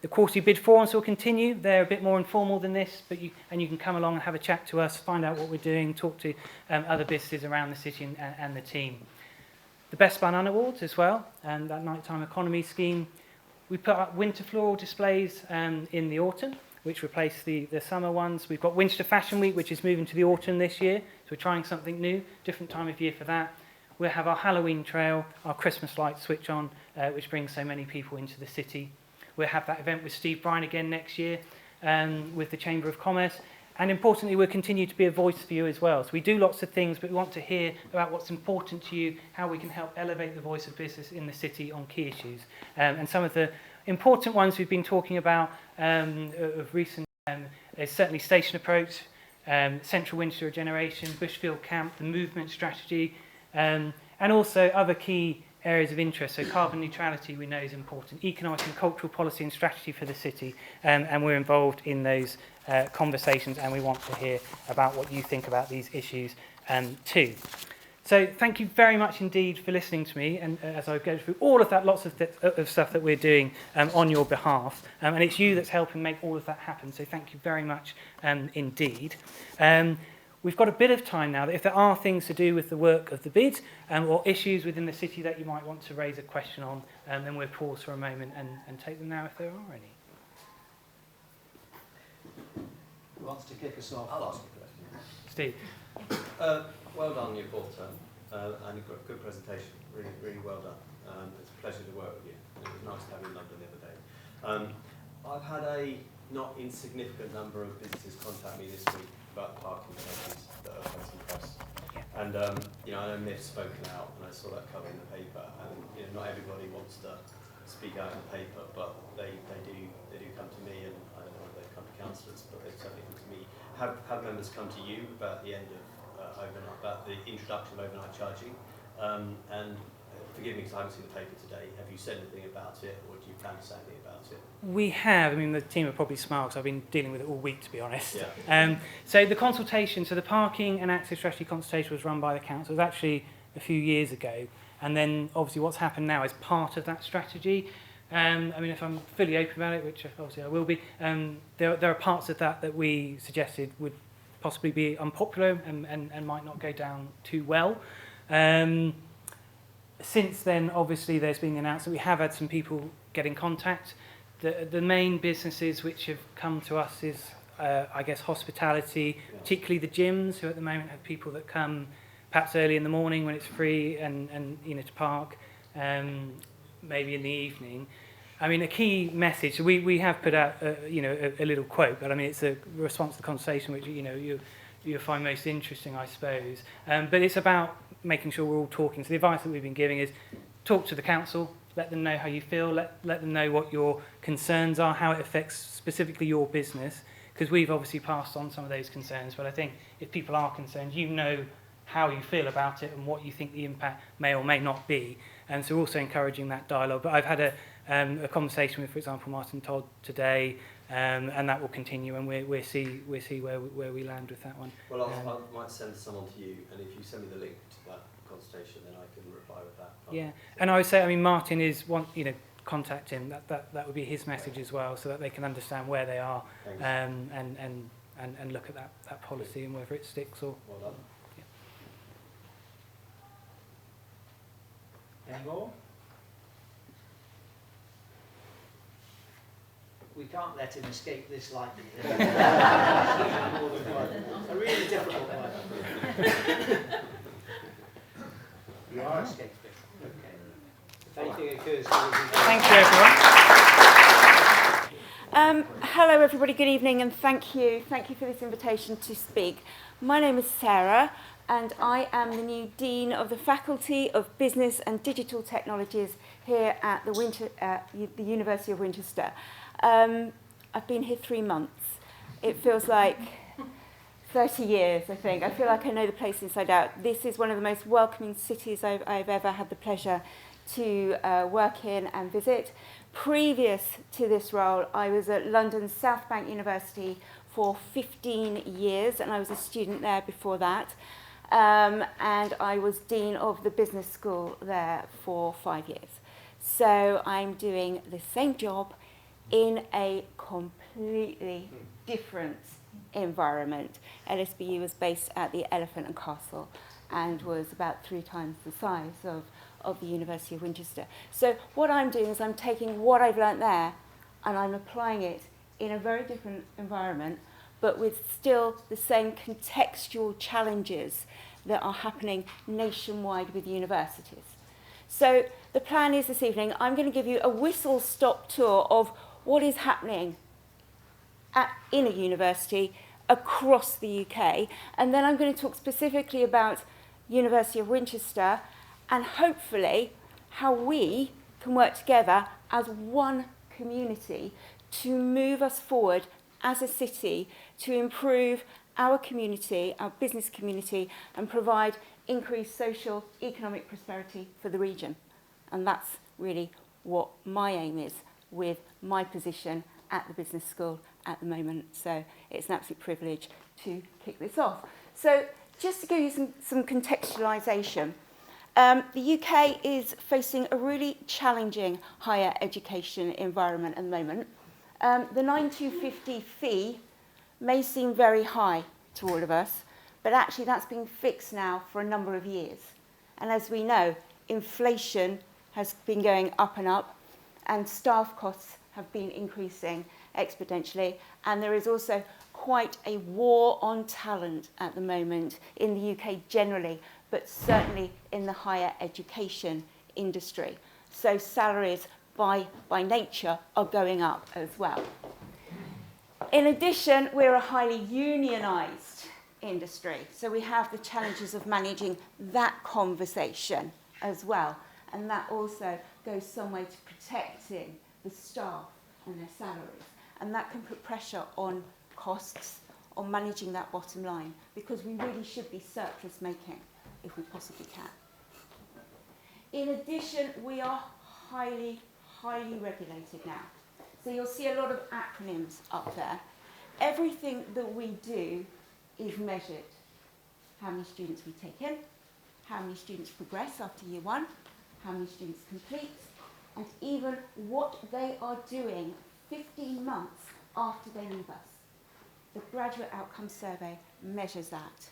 The quarterly bid forums will continue. They're a bit more informal than this, but you can come along and have a chat to us, find out what we're doing, talk to other businesses around the city and the team. The Best Buy None Awards as well, and that nighttime economy scheme. We put up winter floral displays in the autumn, which replace the summer ones. We've got Winchester Fashion Week, which is moving to the autumn this year, so we're trying something new, different time of year for that. We'll have our Halloween trail, our Christmas lights switch on, which brings so many people into the city. We'll have that event with Steve Bryan again next year with the Chamber of Commerce. And importantly, we'll continue to be a voice for you as well. So we do lots of things, but we want to hear about what's important to you, how we can help elevate the voice of business in the city on key issues. And some of the important ones we've been talking about of recent There's certainly station approach, central Winchester regeneration, Bushfield camp, the movement strategy, and also other key areas of interest. So carbon neutrality we know is important, economic and cultural policy and strategy for the city, and we're involved in those conversations, and we want to hear about what you think about these issues too. So thank you very much indeed for listening to me, and as I go through all of that, lots of stuff that we're doing on your behalf, and it's you that's helping make all of that happen, so thank you very much indeed. We've got a bit of time now that if there are things to do with the work of the bid or issues within the city that you might want to raise a question on, then we'll pause for a moment and take them now if there are any. Who wants to kick us off? I'll ask a question. Steve. Well done your fourth term, and a good presentation. Really well done. It's a pleasure to work with you. It was nice to have you in London the other day. I've had a not insignificant number of businesses contact me this week about parking spaces that are facing press. And I know Miff's spoken out, and I saw that cover in the paper. And not everybody wants to speak out in the paper, but they do come to me, and I don't know whether they come to councillors, but they certainly come to me. Have members come to you about the end of overnight, about the introduction of overnight charging? And forgive me because I haven't seen the paper today. Have you said anything about it, or do you plan to say anything about it? We have. I mean, the team are probably smart because I've been dealing with it all week, to be honest. Yeah. So the consultation, so the parking and access strategy consultation was run by the council. It was actually a few years ago. And then obviously what's happened now is part of that strategy. I mean, if I'm fully open about it, which obviously I will be, there are parts of that we suggested would possibly be unpopular and might not go down too well. Since then, obviously, there's been the announcement. We have had some people get in contact. The main businesses which have come to us is, I guess, hospitality, particularly the gyms, who at the moment have people that come perhaps early in the morning when it's free and to park, maybe in the evening. I mean, a key message, we have put out, a little quote, but I mean, it's a response to the conversation which, you'll find most interesting, I suppose. But it's about making sure we're all talking. So the advice that we've been giving is talk to the council, let them know how you feel, let them know what your concerns are, how it affects specifically your business, because we've obviously passed on some of those concerns. But I think if people are concerned, you know how you feel about it and what you think the impact may or may not be. And so also encouraging that dialogue. But I've had a conversation with, for example, Martin Todd today, and that will continue, and we'll see where we land with that one. Well, I might send someone to you, and if you send me the link to that consultation, then I can reply with that. Yeah, and I would say, I mean, Martin is contact him. That would be his message as well, so that they can understand where they are, and look at that policy and whether it sticks or. Well done. Any more? We can't let him escape this lightly. A really difficult one. You are escaping. Okay. If anything occurs, thank you, everyone. Hello everybody, good evening, and thank you for this invitation to speak. My name is Sarah, and I am the new Dean of the Faculty of Business and Digital Technologies here at the University of Winchester. I've been here 3 months. It feels like 30 years, I think. I feel like I know the place inside out. This is one of the most welcoming cities I've ever had the pleasure to work in and visit. Previous to this role, I was at London South Bank University for 15 years, and I was a student there before that. And I was Dean of the Business School there for 5 years. So I'm doing the same job in a completely different environment. LSBU was based at the Elephant and Castle and was about 3 times the size of the University of Winchester. So what I'm doing is I'm taking what I've learnt there and I'm applying it in a very different environment, but with still the same contextual challenges that are happening nationwide with universities. So the plan is this evening, I'm going to give you a whistle-stop tour of what is happening in a university across the UK, and then I'm going to talk specifically about University of Winchester and hopefully how we can work together as one community to move us forward as a city to improve our community, our business community, and provide increased social, economic prosperity for the region. And that's really what my aim is with my position at the business school at the moment. So it's an absolute privilege to kick this off. So just to give you some contextualisation, the UK is facing a really challenging higher education environment at the moment. The 9,250 fee may seem very high to all of us, but actually that's been fixed now for a number of years. And as we know, inflation has been going up, and staff costs have been increasing exponentially, and there is also quite a war on talent at the moment in the UK generally, but certainly in the higher education industry. So salaries by nature are going up as well. In addition, we're a highly unionised industry, so we have the challenges of managing that conversation as well, and that also goes some way to protecting the staff and their salaries, and that can put pressure on costs, on managing that bottom line, because we really should be surplus making if we possibly can. In addition, we are highly regulated now. So you'll see a lot of acronyms up there. Everything that we do is measured. How many students we take in, how many students progress after year one, how many students complete, and even what they are doing 15 months after they leave us. The Graduate Outcome Survey measures that.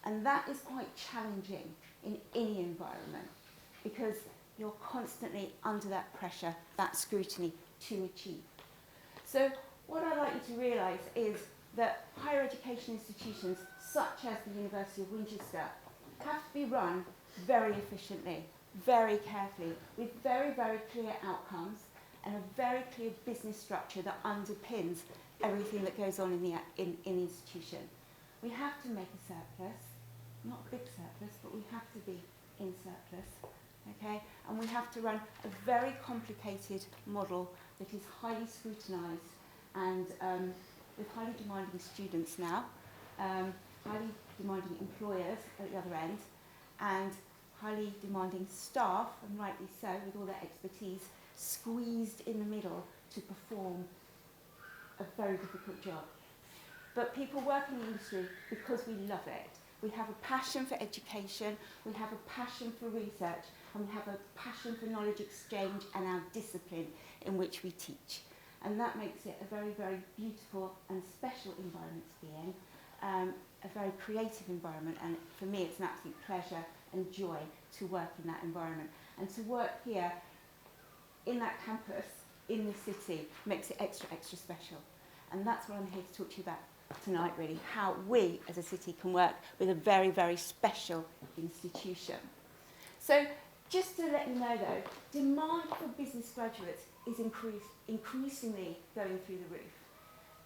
And that is quite challenging in any environment because you're constantly under that pressure, that scrutiny to achieve. So what I'd like you to realise is that higher education institutions, such as the University of Winchester, have to be run very efficiently, very carefully, with very clear outcomes and a very clear business structure that underpins everything that goes on in the institution. We have to make a surplus, not a big surplus, but we have to be in surplus, okay? And we have to run a very complicated model that is highly scrutinised and with highly demanding students now, highly demanding employers at the other end, and highly demanding staff, and rightly so, with all their expertise, squeezed in the middle to perform a very difficult job. But people work in the industry because we love it. We have a passion for education, we have a passion for research, and we have a passion for knowledge exchange and our discipline in which we teach. And that makes it a very beautiful and special environment to be in, a very creative environment, and for me it's an absolute pleasure and joy to work in that environment. And to work here in that campus, in the city, makes it extra special. And that's what I'm here to talk to you about tonight, really, how we as a city can work with a very special institution. So just to let you know though, demand for business graduates is increasingly going through the roof.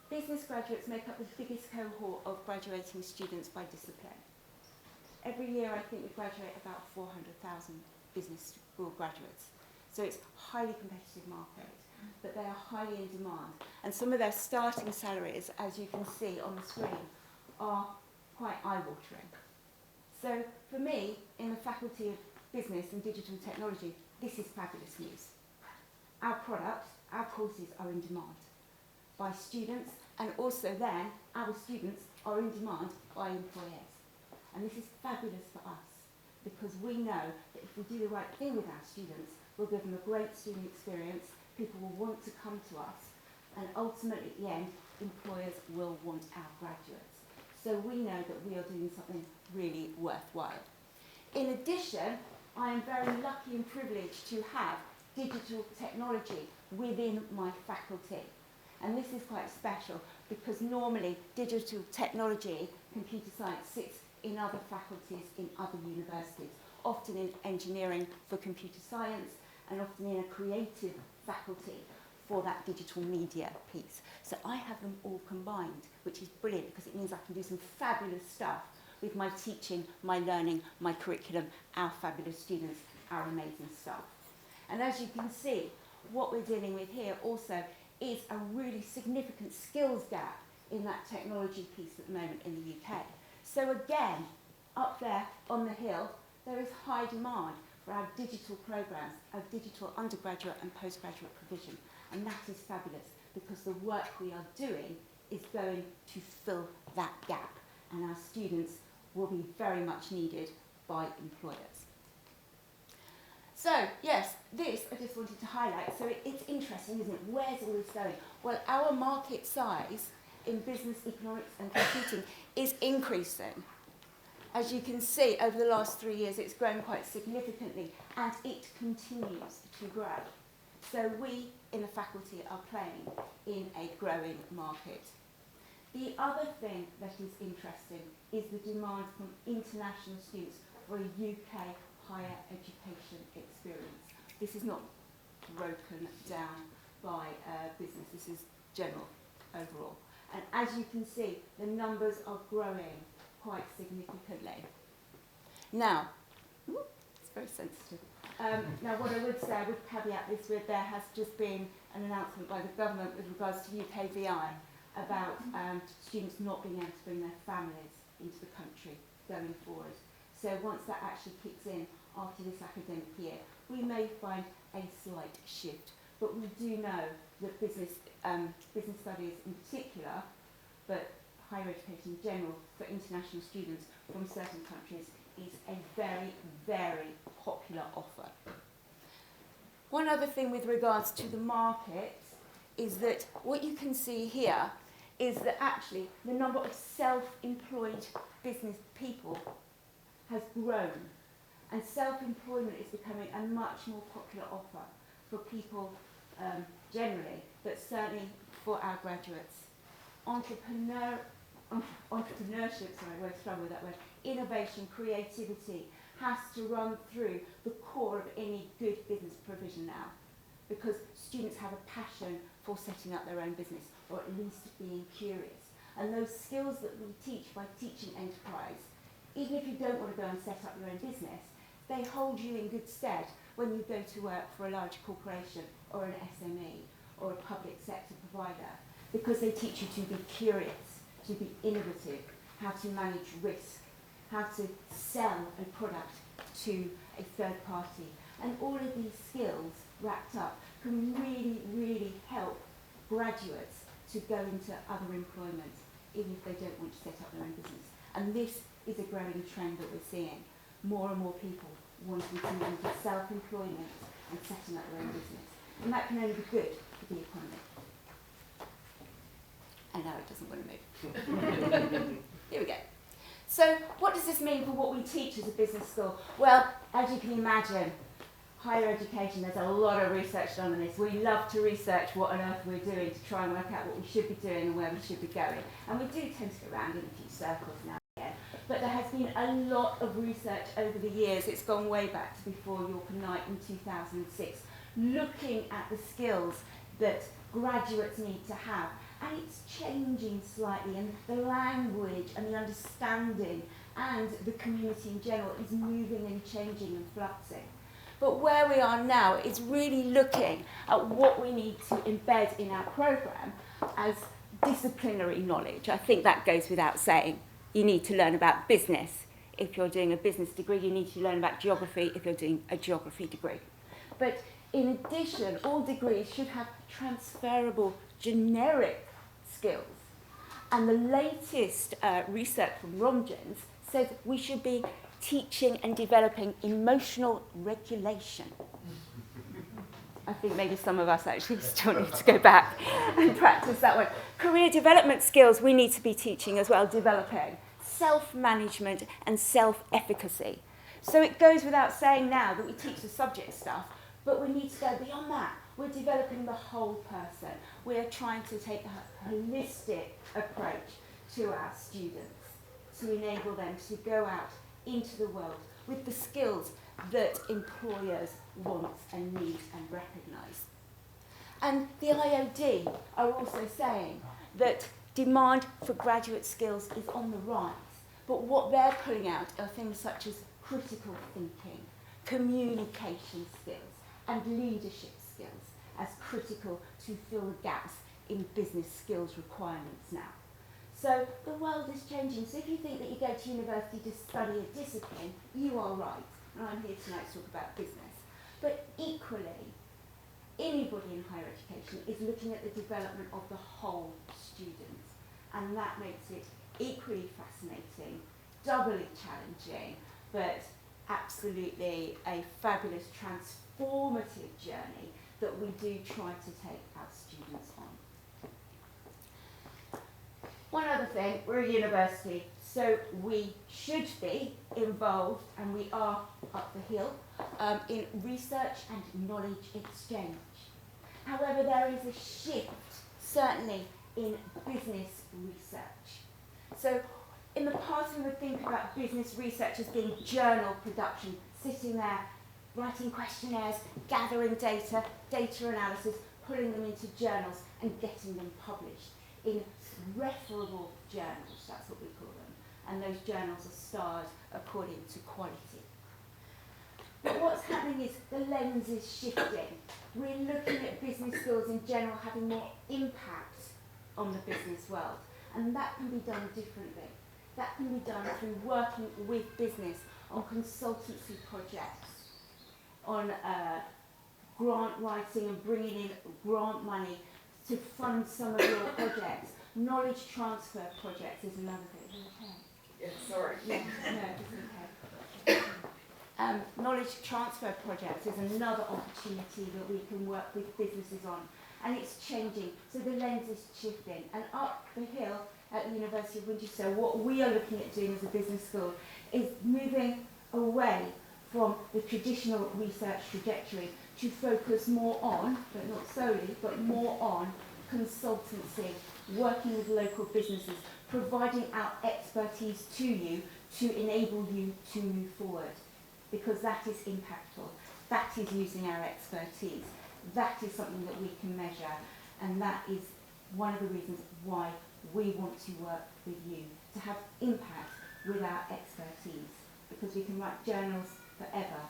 Business graduates make up the biggest cohort of graduating students by discipline. Every year I think we graduate about 400,000 business school graduates. So it's a highly competitive market, but they are highly in demand. And some of their starting salaries, as you can see on the screen, are quite eye-watering. So for me, in the Faculty of Business and Digital Technology, this is fabulous news. Our products, our courses are in demand by students, and also then our students are in demand by employers. And this is fabulous for us, because we know that if we do the right thing with our students, we'll give them a great student experience, people will want to come to us, and ultimately at the end, employers will want our graduates. So we know that we are doing something really worthwhile. In addition, I am very lucky and privileged to have digital technology within my faculty. And this is quite special because normally digital technology, computer science, sits in other faculties in other universities, often in engineering for computer science and often in a creative faculty for that digital media piece. So I have them all combined, which is brilliant because it means I can do some fabulous stuff with my teaching, my learning, my curriculum, our fabulous students, our amazing staff. And as you can see, what we're dealing with here also is a really significant skills gap in that technology piece at the moment in the UK. So again, up there on the hill, there is high demand for our digital programmes, our digital undergraduate and postgraduate provision. And that is fabulous because the work we are doing is going to fill that gap. And our students will be very much needed by employers. So, yes, this I just wanted to highlight. So it's interesting, isn't it? Where's all this going? Well, our market size in business, economics and computing is increasing. As you can see, over the last 3 years, it's grown quite significantly, and it continues to grow. So we, in the faculty, are playing in a growing market. The other thing that is interesting is the demand from international students for a UK higher education experience. This is not broken down by business, this is general overall. And as you can see, the numbers are growing quite significantly. Now, it's very sensitive. Now what I would say, I would caveat this with, there has just been an announcement by the government with regards to UKVI about students not being able to bring their families into the country going forward. So once that actually kicks in after this academic year, we may find a slight shift. But we do know that business studies in particular, but higher education in general for international students from certain countries is a very, very popular offer. One other thing with regards to the market is that what you can see here is that actually the number of self-employed business people has grown, and self-employment is becoming a much more popular offer for people generally, but certainly for our graduates. Entrepreneurship, sorry, I won't struggle with that word, innovation, creativity has to run through the core of any good business provision now, because students have a passion for setting up their own business, or at least being curious. And those skills that we teach by teaching enterprise, even if you don't want to go and set up your own business, they hold you in good stead when you go to work for a large corporation or an SME or a public sector provider, because they teach you to be curious, to be innovative, how to manage risk, how to sell a product to a third party. And all of these skills wrapped up can really, really help graduates to go into other employment, even if they don't want to set up their own business. And this is a growing trend that we're seeing. More and more people wanting to move into self-employment and setting up their own business. And that can only be good for the economy. And now it doesn't want to move. Here we go. So what does this mean for what we teach as a business school? Well, as you can imagine, higher education, there's a lot of research done on this. We love to research what on earth we're doing to try and work out what we should be doing and where we should be going. And we do tend to go around in a few circles now and again. But there has been a lot of research over the years. It's gone way back to before York and Knight in 2006, looking at the skills that graduates need to have. And it's changing slightly, and the language and the understanding and the community in general is moving and changing and fluxing. But where we are now is really looking at what we need to embed in our programme as disciplinary knowledge. I think that goes without saying. You need to learn about business. If you're doing a business degree, you need to learn about geography if you're doing a geography degree. But in addition, all degrees should have transferable generic skills. And the latest research from Romgens says we should be teaching and developing emotional regulation. I think maybe some of us actually still need to go back and practice that one. Career development skills we need to be teaching as well, developing. Self-management and self-efficacy. So it goes without saying now that we teach the subject stuff, but we need to go beyond that. We're developing the whole person. We're trying to take a holistic approach to our students to enable them to go out into the world with the skills that employers want and need and recognise. And the IOD are also saying that demand for graduate skills is on the rise, but what they're pulling out are things such as critical thinking, communication skills, and leadership skills as critical to fill the gaps in business skills requirements now. So the world is changing. So if you think that you go to university to study a discipline, you are right. And I'm here tonight to talk about business. But equally, anybody in higher education is looking at the development of the whole student. And that makes it equally fascinating, doubly challenging, but absolutely a fabulous transformative journey that we do try to take our students on. One other thing, we're a university, so we should be involved, and we are up the hill, in research and knowledge exchange. However, there is a shift, certainly, in business research. So in the past, we would think about business research as being journal production, sitting there, writing questionnaires, gathering data, data analysis, pulling them into journals and getting them published in referable journals, that's what we call them. And those journals are starred according to quality. But what's happening is the lens is shifting. We're looking at business skills in general having more impact on the business world. And that can be done differently. That can be done through working with business on consultancy projects, on grant writing and bringing in grant money to fund some of your projects. Knowledge transfer projects is another thing. Okay. Yes, sorry. Yeah, no, it's okay. Knowledge transfer projects is another opportunity that we can work with businesses on. And it's changing, so the lens is shifting. And up the hill at the University of Winchester, what we are looking at doing as a business school is moving away from the traditional research trajectory to focus more on, but not solely, but more on consultancy, working with local businesses, providing our expertise to you to enable you to move forward. Because that is impactful. That is using our expertise. That is something that we can measure. And that is one of the reasons why we want to work with you, to have impact with our expertise. Because we can write journals forever,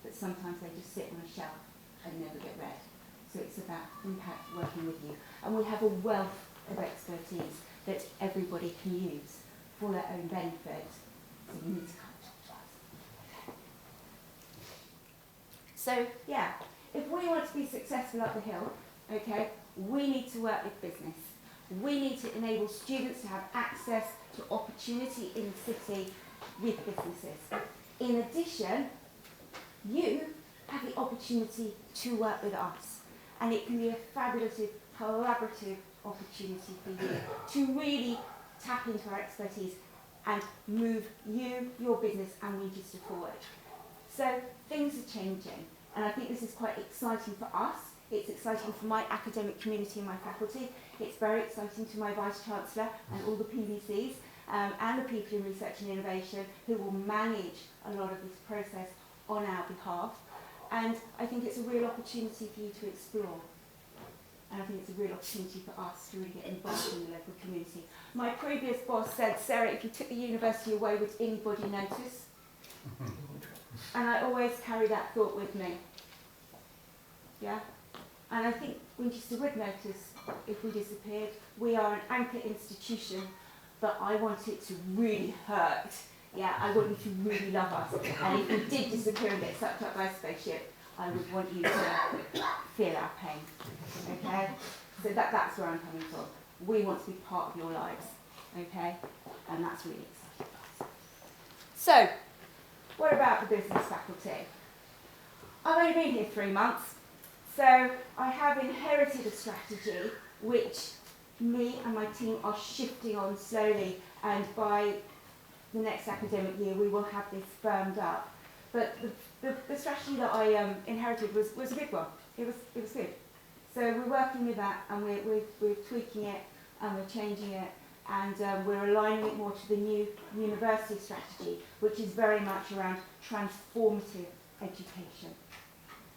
but sometimes they just sit on a shelf and never get read. So it's about impact working with you. And we have a wealth of expertise that everybody can use for their own benefit. So you need to come talk to us. So yeah, if we want to be successful up the hill, okay, we need to work with business. We need to enable students to have access to opportunity in the city with businesses. In addition, you have the opportunity to work with us. And it can be a fabulous collaborative opportunity for you to really tap into our expertise and move you, your business and Winchester forward. So things are changing, and I think this is quite exciting for us. It's exciting for my academic community and my faculty. It's very exciting to my Vice-Chancellor and all the PVCs and the people in research and innovation who will manage a lot of this process on our behalf. And I think it's a real opportunity for you to explore. And I think it's a real opportunity for us to really get involved in the local community. My previous boss said, Sarah, if you took the university away, would anybody notice? And I always carry that thought with me. Yeah? And I think Winchester would notice if we disappeared. We are an anchor institution, but I want it to really hurt. Yeah, I want you to really love us. And if we did disappear and get sucked up by a spaceship, I would want you to feel our pain. Okay? So that's where I'm coming from. We want to be part of your lives. Okay? And that's really exciting for us. So, what about the business faculty? I've only been here 3 months, so I have inherited a strategy which me and my team are shifting on slowly, and by the next academic year we will have this firmed up. But the strategy that I inherited was a good one. It was good. So we're working with that, and we're tweaking it, and we're changing it, and we're aligning it more to the new university strategy, which is very much around transformative education.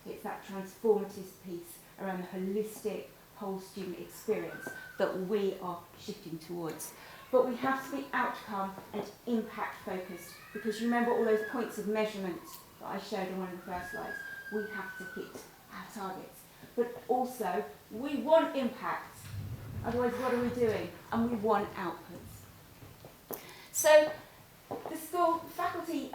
It's that transformative piece around the holistic whole student experience that we are shifting towards. But we have to be outcome and impact focused, because you remember all those points of measurement that I showed on one of the first slides. We have to hit our targets. But also, we want impact, Otherwise, what are we doing? And we want outputs. So the school faculty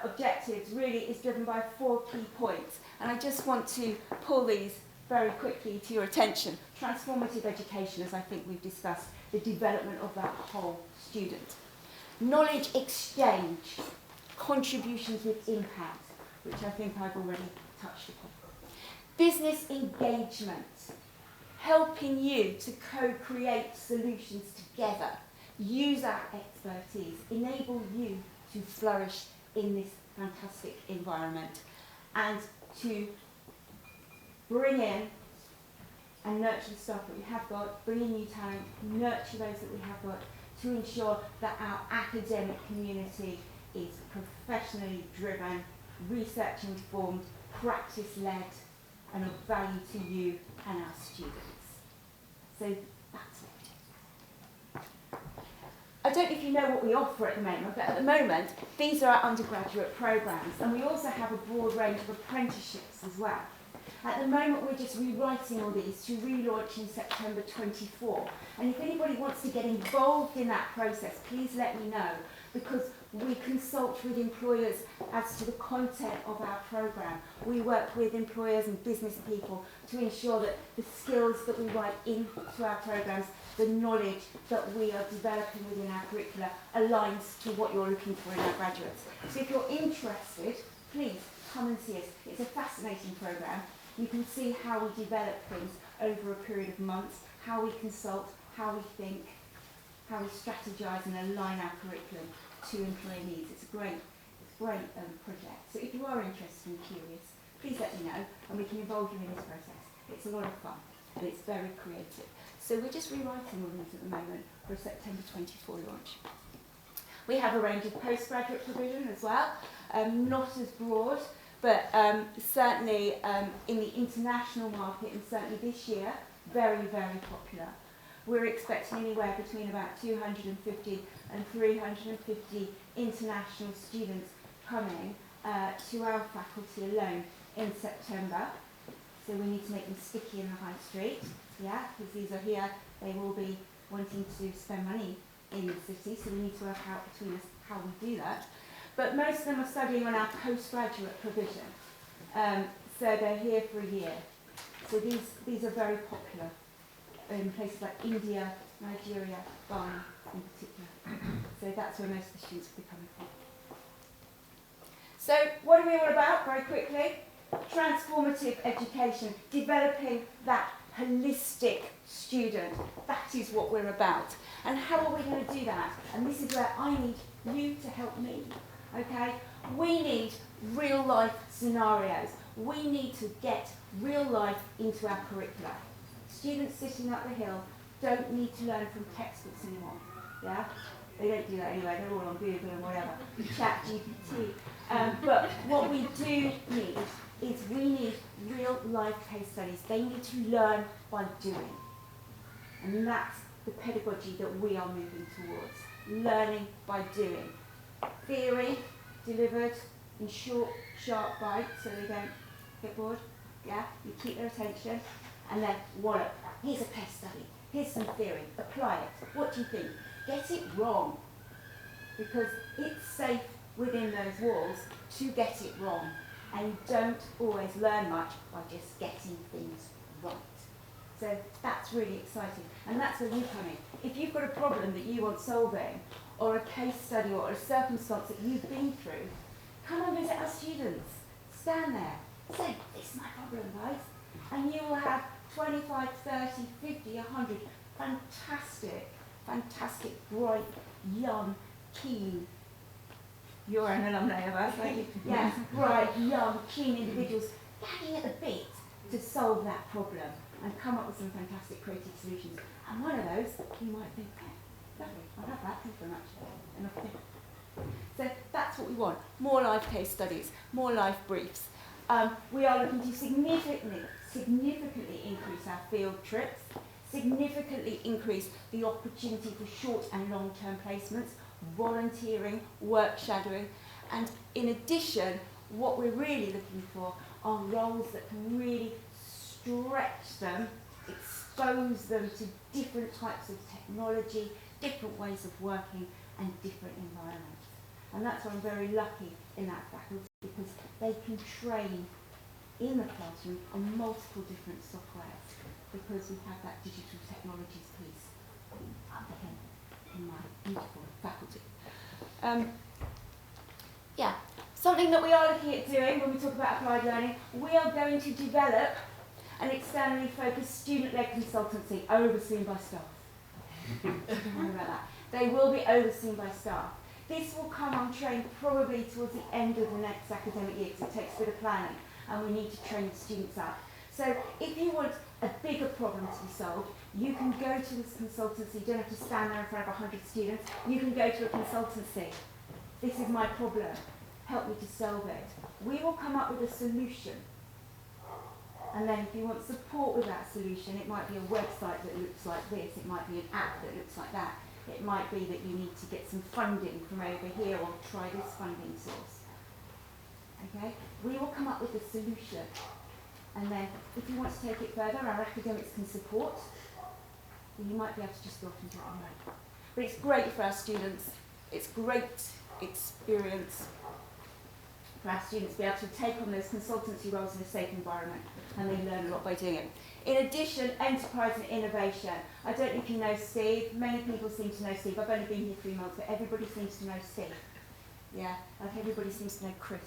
objectives really is driven by 4 key points. And I just want to pull these very quickly to your attention. Transformative education, as I think we've discussed, the development of that whole student. Knowledge exchange, contributions with impact, which I think I've already touched upon. Business engagement, helping you to co-create solutions together, use our expertise, enable you to flourish in this fantastic environment, and to bring in and nurture the staff that we have got, bring in new talent, nurture those that we have got, to ensure that our academic community is professionally driven, research informed, practice led, and of value to you and our students. So that's it. I don't know if you know what we offer at the moment, but at the moment, these are our undergraduate programmes, and we also have a broad range of apprenticeships as well. At the moment, we're just rewriting all these to relaunch in September 24. And if anybody wants to get involved in that process, please let me know, because we consult with employers as to the content of our programme. We work with employers and business people to ensure that the skills that we write into our programmes, the knowledge that we are developing within our curricula aligns to what you're looking for in our graduates. So if you're interested, please come and see us. It's a fascinating programme. You can see how we develop things over a period of months, how we consult, how we think, how we strategise and align our curriculum to employer needs. It's a great project. So if you are interested and curious, please let me know and we can involve you in this process. It's a lot of fun and it's very creative. So we're just rewriting all these at the moment for a September 24 launch. We have a range of postgraduate provision as well, not as broad, but certainly in the international market, and certainly this year, very, very popular. We're expecting anywhere between about 250 and 350 international students coming to our faculty alone in September. So we need to make them sticky in the high street, yeah, because these are here, they will be wanting to spend money in the city, so we need to work out between us how we do that. But most of them are studying on our postgraduate provision. So they're here for a year. So these are very popular in places like India, Nigeria, Ghana in particular. So that's where most of the students will be coming from. So what are we all about, very quickly? Transformative education, developing that holistic student. That is what we're about. And how are we going to do that? And this is where I need you to help me. Okay? We need real life scenarios. We need to get real life into our curricula. Students sitting up the hill don't need to learn from textbooks anymore. Yeah? They don't do that anyway, they're all on Google and whatever. Chat GPT. But what we do need is we need real life case studies. They need to learn by doing. And that's the pedagogy that we are moving towards. Learning by doing. Theory delivered in short, sharp bites so they don't get bored. Yeah, you keep their attention. And then wallop. Here's a case study. Here's some theory. Apply it. What do you think? Get it wrong. Because it's safe within those walls to get it wrong. And you don't always learn much by just getting things right. So that's really exciting. And that's where you come in. If you've got a problem that you want solving, or a case study, or a circumstance that you've been through, come and visit our students. Stand there. Say, this is my problem, guys. And you will have 25, 30, 50, 100 fantastic, bright, young, keen, you're an alumni of us, aren't you? Yes, bright, young, keen individuals gagging at the bit to solve that problem and come up with some fantastic creative solutions. And one of those, you might think, lovely, I'll have that, thank you very much. Enough. So that's what we want, more live case studies, more live briefs. We are looking to significantly increase our field trips, significantly increase the opportunity for short and long-term placements, volunteering, work shadowing, and in addition, what we're really looking for are roles that can really stretch them, expose them to different types of technology, different ways of working and different environments. And that's why I'm very lucky in that faculty, because they can train in the classroom on multiple different softwares, because we have that digital technologies piece up here in my beautiful faculty. Yeah, something that we are looking at doing when we talk about applied learning, we are going to develop an externally focused student-led consultancy overseen by staff. Don't worry about that. They will be overseen by staff. This will come on train probably towards the end of the next academic year, because it takes a bit of planning and we need to train the students up. So if you want a bigger problem to be solved, you can go to this consultancy. You don't have to stand there in front of 100 students. You can go to a consultancy. This is my problem. Help me to solve it. We will come up with a solution. And then if you want support with that solution, it might be a website that looks like this. It might be an app that looks like that. It might be that you need to get some funding from over here or try this funding source. Okay? We will come up with a solution. And then if you want to take it further, our academics can support. Then you might be able to just go off and do it on your own. But it's great for our students. It's great experience for our students to be able to take on those consultancy roles in a safe environment, and they learn a lot by doing it. In addition, enterprise and innovation. I don't know if you know Steve. Many people seem to know Steve. I've only been here 3 months, but everybody seems to know Steve. Yeah, like everybody seems to know Chris.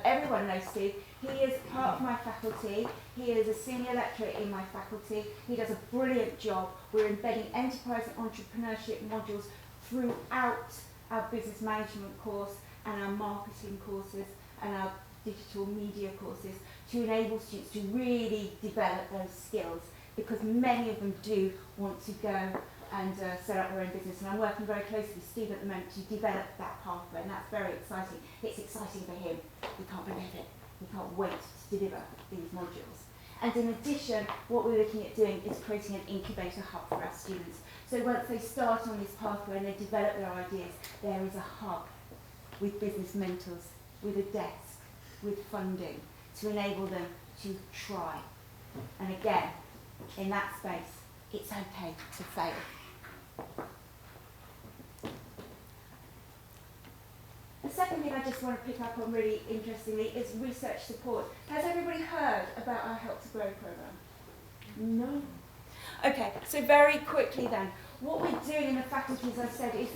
Everyone knows Steve. He is part of my faculty. He is a senior lecturer in my faculty. He does a brilliant job. We're embedding enterprise and entrepreneurship modules throughout our business management course and our marketing courses and our digital media courses to enable students to really develop those skills, because many of them do want to go and set up their own business. And I'm working very closely with Steve at the moment to develop that pathway, and that's very exciting. It's exciting for him. We can't believe it. We can't wait to deliver these modules. And in addition, what we're looking at doing is creating an incubator hub for our students. So once they start on this pathway and they develop their ideas, there is a hub with business mentors, with a desk, with funding to enable them to try. And again, in that space, it's okay to fail. The second thing I just want to pick up on really interestingly is research support. Has everybody heard about our Help to Grow programme? No. Okay, so very quickly then, what we're doing in the faculty, as I said, is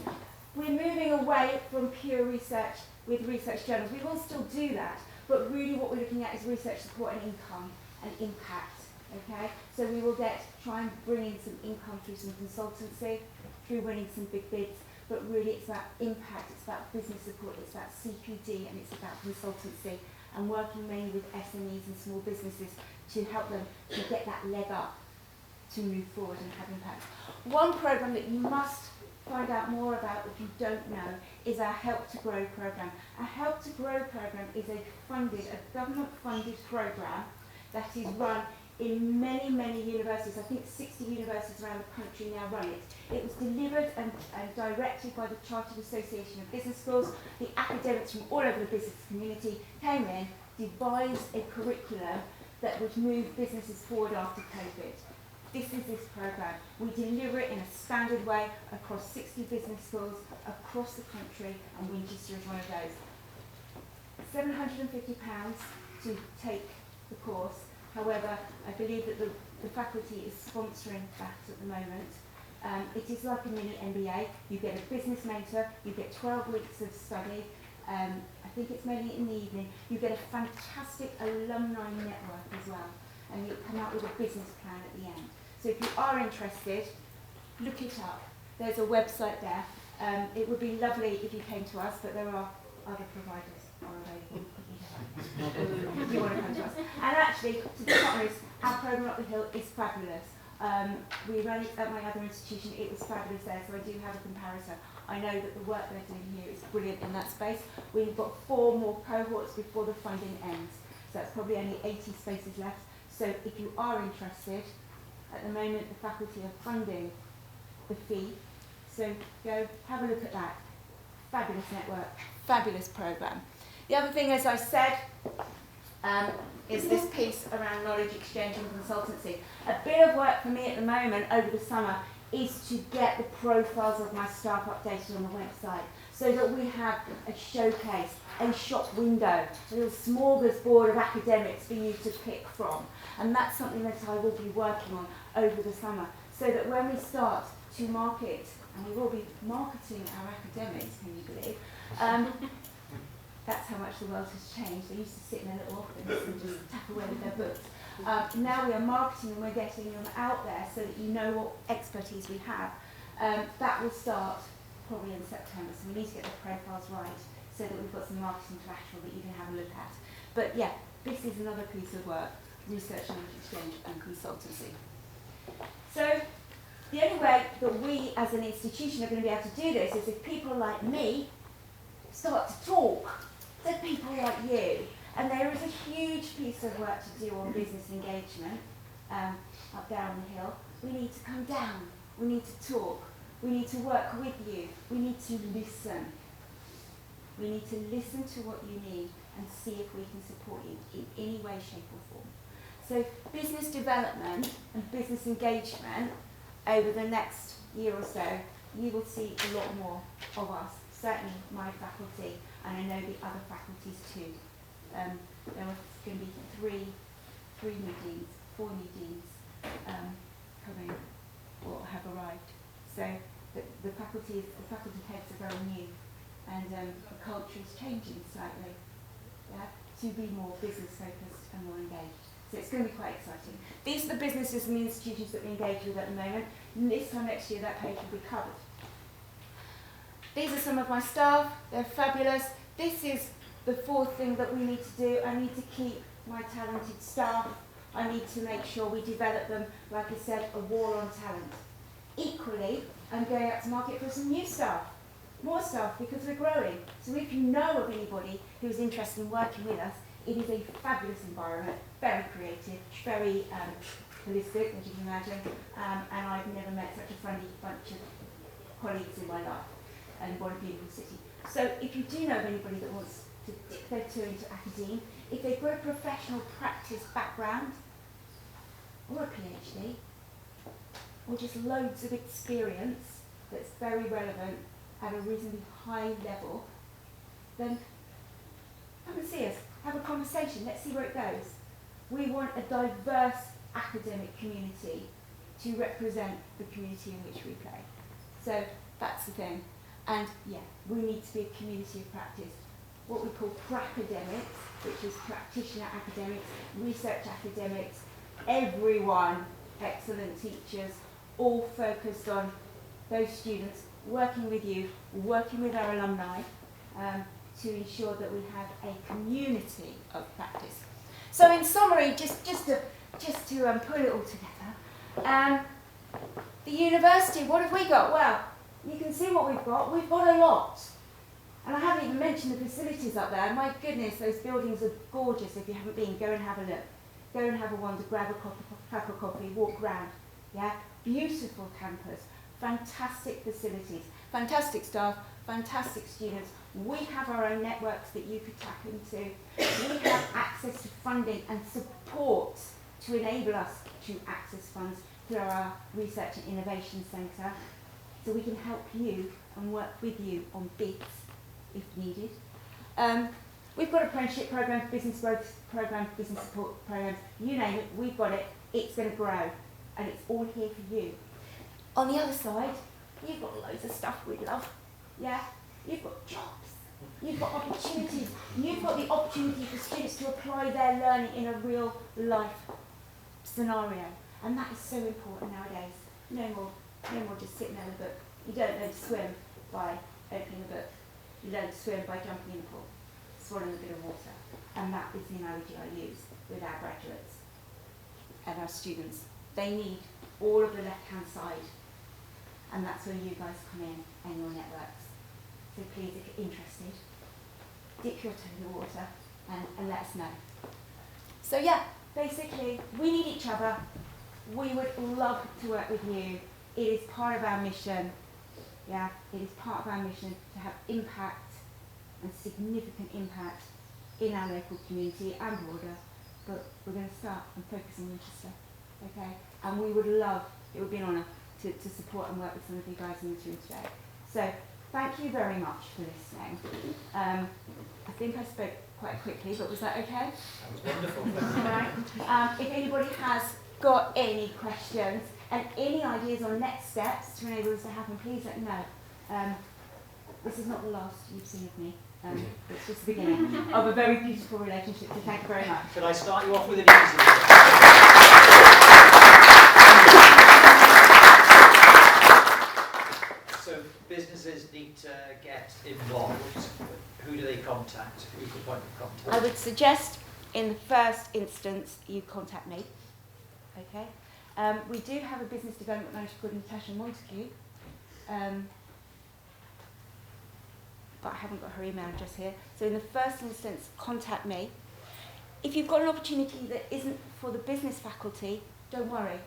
we're moving away from pure research with research journals. We will still do that, but really what we're looking at is research support and income and impact. Okay, so we will try and bring in some income through some consultancy, through winning some big bids, but really it's about impact, it's about business support, it's about CPD, and it's about consultancy, and working mainly with SMEs and small businesses to help them to get that leg up to move forward and have impact. One programme that you must find out more about if you don't know is our Help to Grow programme. Our Help to Grow programme is a government-funded programme that is run in many, many universities. I think 60 universities around the country now run it. It was delivered and directed by the Chartered Association of Business Schools. The academics from all over the business community came in, devised a curriculum that would move businesses forward after COVID. This is this programme. We deliver it in a standard way across 60 business schools across the country, and Winchester is one of those. £750 to take the course. However, I believe that the faculty is sponsoring that at the moment. It is like a mini MBA. You get a business mentor, you get 12 weeks of study. I think it's mainly in the evening. You get a fantastic alumni network as well, and you come out with a business plan at the end. So if you are interested, look it up. There's a website there. It would be lovely if you came to us, but there are other providers are available. If you want to come to us. And actually, to be honest, our programme up the hill is fabulous. We ran it at my other institution. It was fabulous there, so I do have a comparison. I know that the work they're doing here is brilliant in that space. We've got 4 more cohorts before the funding ends, so that's probably only 80 spaces left. So if you are interested, at the moment the faculty are funding the fee, so go have a look at that. Fabulous network, fabulous programme. The other thing, as I said, is this piece around knowledge exchange and consultancy. A bit of work for me at the moment over the summer is to get the profiles of my staff updated on the website so that we have a showcase, a shop window, a little smorgasbord of academics for you to pick from. And that's something that I will be working on over the summer, so that when we start to market, and we will be marketing our academics, can you believe, that's how much the world has changed. They used to sit in a little office and just tap away with their books. Now we are marketing and we're getting them out there so that you know what expertise we have. That will start probably in September, so we need to get the profiles right so that we've got some marketing collateral that you can have a look at. But yeah, this is another piece of work, research, knowledge exchange and consultancy. So the only way that we as an institution are going to be able to do this is if people like me start to talk to people like you. And there is a huge piece of work to do on business engagement up there on the hill. We need to come down, we need to talk, we need to work with you, we need to listen. We need to listen to what you need and see if we can support you in any way, shape or form. So business development and business engagement over the next year or so, you will see a lot more of us, certainly my faculty, and I know the other faculties too. There are going to be four new deans coming or have arrived. So the faculty heads are very new, and the culture is changing slightly, to be more business focused and more engaged. So it's going to be quite exciting. These are the businesses and the institutions that we engage with at the moment. And this time next year, that page will be covered. These are some of my staff. They're fabulous. This is the fourth thing that we need to do. I need to keep my talented staff. I need to make sure we develop them, like I said, a war on talent. Equally, I'm going out to market for some new staff, more staff, because we're growing. So if you know of anybody who's interested in working with us, it is a fabulous environment, very creative, very holistic, as you can imagine, and I've never met such a friendly bunch of colleagues in my life, and what a beautiful city. So if you do know of anybody that wants to dip their toe into academia, if they've got a professional practice background, or a PhD, or just loads of experience that's very relevant at a reasonably high level, then come and see us, have a conversation, let's see where it goes. We want a diverse academic community to represent the community in which we play. So that's the thing. And yeah, we need to be a community of practice. What we call pracademics, which is practitioner academics, research academics, everyone, excellent teachers, all focused on those students, working with you, working with our alumni, to ensure that we have a community of practice. So in summary, just to put it all together, the university, what have we got? Well, you can see what we've got. We've got a lot. And I haven't even mentioned the facilities up there. My goodness, those buildings are gorgeous. If you haven't been, go and have a look. Go and have a wander, grab a cup of coffee, walk around. Yeah, beautiful campus, fantastic facilities, fantastic staff, fantastic students. We have our own networks that you could tap into. We have access to funding and support to enable us to access funds through our Research and Innovation Centre. So we can help you and work with you on bids if needed. We've got apprenticeship programs, business growth programs, business support programs, you name it, we've got it. It's going to grow, and it's all here for you. On the other side, you've got loads of stuff we love. Yeah, you've got jobs, you've got opportunities, you've got the opportunity for students to apply their learning in a real life scenario, and that is so important nowadays. No more just sitting there with a book. You don't learn to swim by opening a book. You learn to swim by jumping in the pool, swallowing a bit of water, and that is the analogy I use with our graduates and our students. They need all of the left-hand side, and that's where you guys come in and your networks. So please, if you're interested, dip your toe in the water and let us know. So yeah, basically, we need each other. We would love to work with you. It is part of our mission. Yeah, it is part of our mission to have impact and significant impact in our local community and broader, but we're going to start and focus on Winchester, okay? And we would love, it would be an honour to support and work with some of you guys in this room today. So thank you very much for listening. I think I spoke quite quickly, but was that okay? That was wonderful. Right. If anybody has got any questions and any ideas on next steps to enable this to happen, please let me know. This is not the last you've seen of me. It's just the beginning of a very beautiful relationship, so thank you very much. Should I start you off with an easy one? So businesses need to get involved. Who do they contact? Who's the point of contact? I would suggest in the first instance you contact me. Okay. We do have a business development manager called Natasha Montague, but I haven't got her email address here. So in the first instance, contact me. If you've got an opportunity that isn't for the business faculty, don't worry.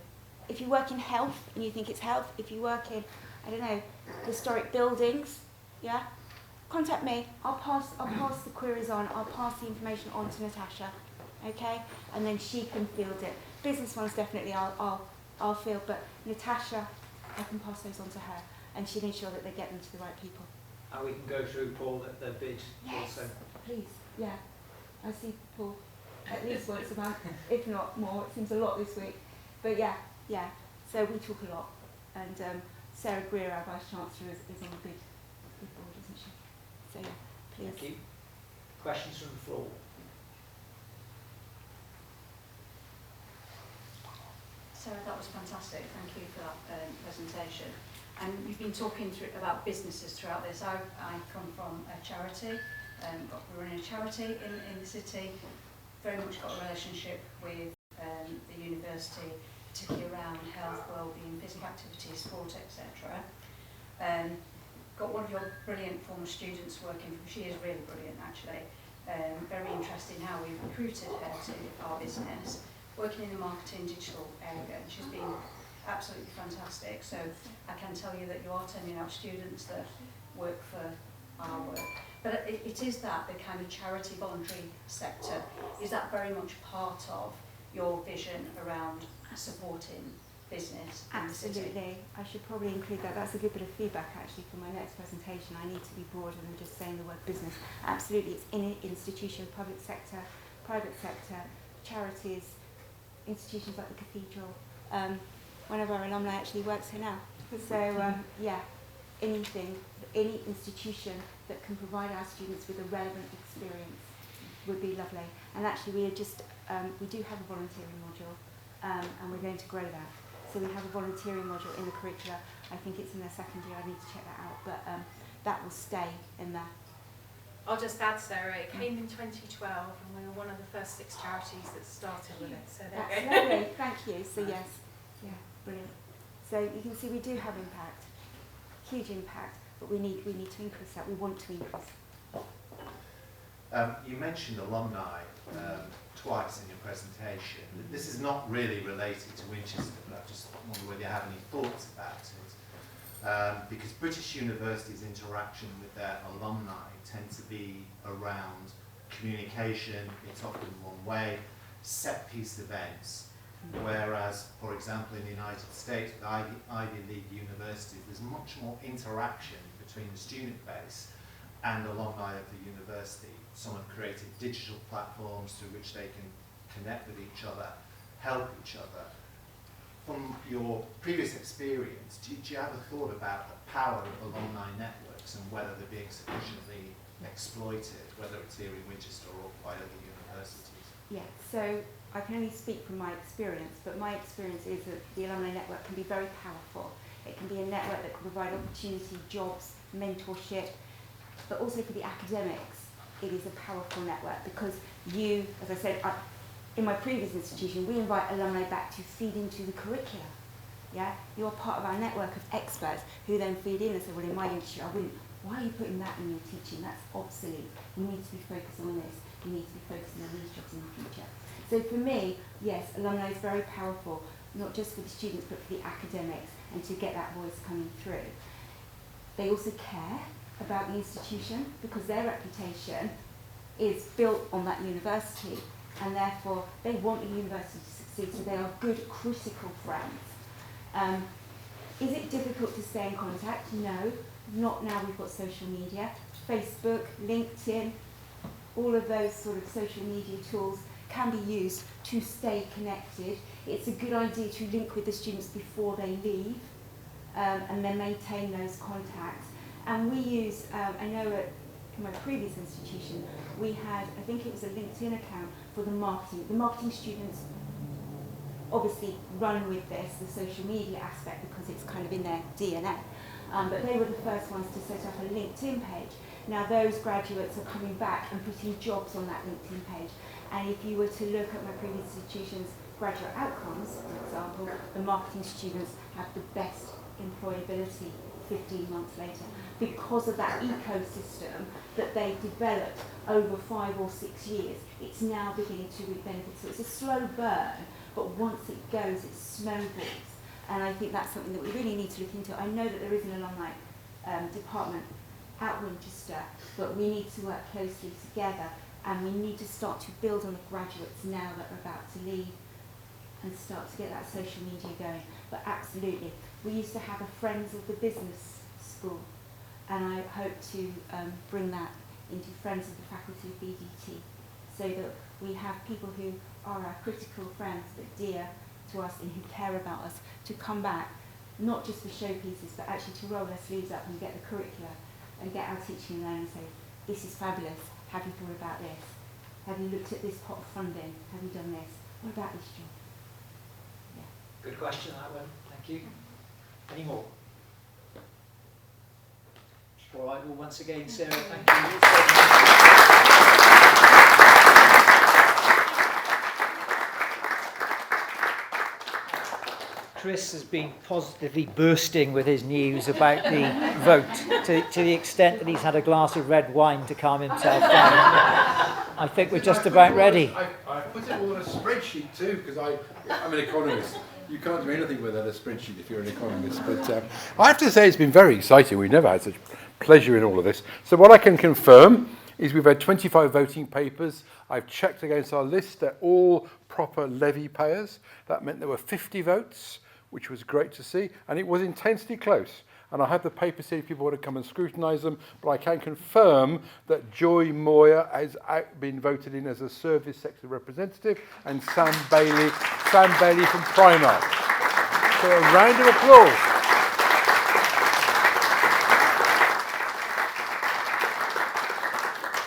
If you work in health and you think it's health, if you work in, I don't know, historic buildings, yeah, contact me. I'll pass the queries on. I'll pass the information on to Natasha, okay, and then she can field it. Business ones definitely I'll field, but Natasha, I can pass those on to her, and she'll ensure that they get them to the right people. And we can go through, Paul, the bid Yes, also. please, yeah. I see Paul at least once a month, if not more. It seems a lot this week, but yeah. So we talk a lot, and Sarah Greer, our Vice Chancellor, is on the bid board, isn't she? So yeah, please. Thank you. Questions from the floor? Sarah, that was fantastic. Thank you for that presentation. And you've been talking about businesses throughout this. I come from a charity. We're running a charity in the city. Very much got a relationship with the university, particularly around health, wellbeing, physical activity, sport, etc. Got one of your brilliant former students working. She is really brilliant, actually. Very interested in how we recruited her to our business. Working in the marketing digital area, and she's been absolutely fantastic. So I can tell you that you are turning out students that work for our work. But it is that, the kind of charity voluntary sector, is that very much part of your vision around supporting business in the city? Absolutely. I should probably include that. That's a good bit of feedback actually for my next presentation. I need to be broader than just saying the word business. Absolutely, it's in an institution, public sector, private sector, charities, institutions like the cathedral. One of our alumni actually works here now. So yeah, any institution that can provide our students with a relevant experience would be lovely. And actually we do have a volunteering module, and we're going to grow that. So we have a volunteering module in the curricula. I think it's in their second year. I need to check that out, but that will stay in there. I'll just add, Sarah, it came in 2012 and we were one of the first 6 charities that started with it. So there That's you go. lovely, thank you. So yes, yeah, brilliant. So you can see we do have impact, huge impact, but we need to increase that. We want to increase. You mentioned alumni twice in your presentation. This is not really related to Winchester, but I just wonder whether you have any thoughts about it. Because British universities' interaction with their alumni tend to be around communication, it's often one way, set-piece events, whereas, for example, in the United States, with Ivy League universities, there's much more interaction between the student base and alumni of the university. Some have created digital platforms through which they can connect with each other, help each other. From your previous experience, do you have a thought about the power of alumni networks and whether they're being sufficiently exploited, whether it's here in Winchester or by other universities? Yeah, so I can only speak from my experience, but my experience is that the alumni network can be very powerful. It can be a network that can provide opportunity, jobs, mentorship, but also for the academics, it is a powerful network because you, as I said, in my previous institution, we invite alumni back to feed into the curricula. Yeah, you're part of our network of experts who then feed in and say, well, in my industry, I wouldn't. Why are you putting that in your teaching? That's obsolete. You need to be focused on this. You need to be focusing on these jobs in the future. So for me, yes, alumni is very powerful, not just for the students, but for the academics, and to get that voice coming through. They also care about the institution because their reputation is built on that university, and therefore they want the university to succeed, so they are good critical friends. Is it difficult to stay in contact? No, not now we've got social media. Facebook, LinkedIn, all of those sort of social media tools can be used to stay connected. It's a good idea to link with the students before they leave, and then maintain those contacts. And we use, I know at my previous institution, we had, I think it was a LinkedIn account for the marketing. The marketing students obviously run with this, the social media aspect, because it's kind of in their DNA. But they were the first ones to set up a LinkedIn page. Now those graduates are coming back and putting jobs on that LinkedIn page. And if you were to look at my previous institution's graduate outcomes, for example, the marketing students have the best employability 15 months later because of that ecosystem that they developed over 5 or 6 years. It's now beginning to reap benefits. So it's a slow burn, but once it goes, it snowballs. And I think that's something that we really need to look into. I know that there is an alumni department at Winchester, but we need to work closely together, and we need to start to build on the graduates now that are about to leave and start to get that social media going. But absolutely, we used to have a Friends of the Business School, and I hope to bring that into Friends of the Faculty of BDT, so that we have people who are our critical friends but dear to us and who care about us to come back, not just for showpieces, but actually to roll their sleeves up and get the curricula and get our teaching and learning and say, this is fabulous, have you thought about this? Have you looked at this pot of funding? Have you done this? What about this job? Yeah. Good question, that one. Thank you. Any more? All right, well, once again, Sarah, thank you. Chris has been positively bursting with his news about the vote, to the extent that he's had a glass of red wine to calm himself down. I think we're just about ready. I put it all on a spreadsheet too, because I'm an economist. You can't do anything without a spreadsheet if you're an economist. But I have to say it's been very exciting. We've never had such pleasure in all of this. So what I can confirm is we've had 25 voting papers. I've checked against our list. They're all proper levy payers. That meant there were 50 votes, which was great to see. And it was intensely close. And I have the papers here if people want to come and scrutinise them, but I can confirm that Joy Moyer has been voted in as a service sector representative, and Sam Bailey from Primark. So a round of applause.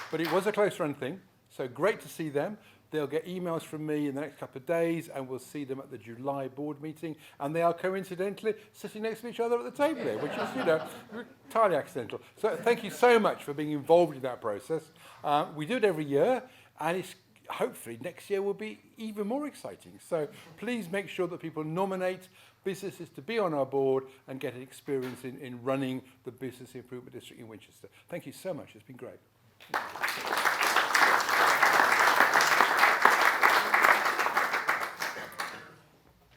But it was a close run thing, so great to see them. They'll get emails from me in the next couple of days, and we'll see them at the July board meeting. And they are coincidentally sitting next to each other at the table here, which is, entirely accidental. So thank you so much for being involved in that process. We do it every year, and it's hopefully next year will be even more exciting. So please make sure that people nominate businesses to be on our board and get an experience in running the Business Improvement District in Winchester. Thank you so much. It's been great.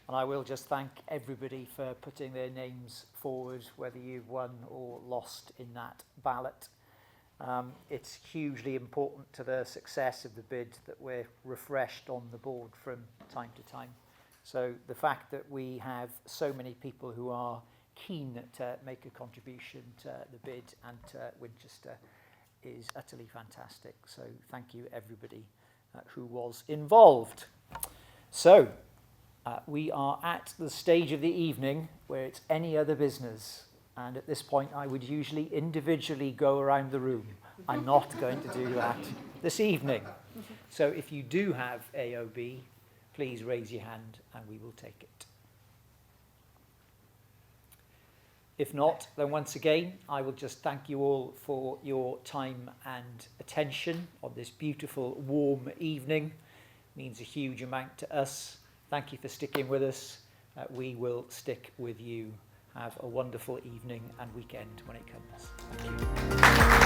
And I will just thank everybody for putting their names forward, whether you've won or lost in that ballot. It's hugely important to the success of the bid that we're refreshed on the board from time to time. So the fact that we have so many people who are keen to make a contribution to the bid and to Winchester is utterly fantastic. So thank you everybody who was involved. So we are at the stage of the evening where it's any other business. And at this point, I would usually individually go around the room. I'm not going to do that this evening. So if you do have AOB, please raise your hand and we will take it. If not, then once again, I will just thank you all for your time and attention on this beautiful, warm evening. It means a huge amount to us. Thank you for sticking with us. We will stick with you. Have a wonderful evening and weekend when it comes. Thank you.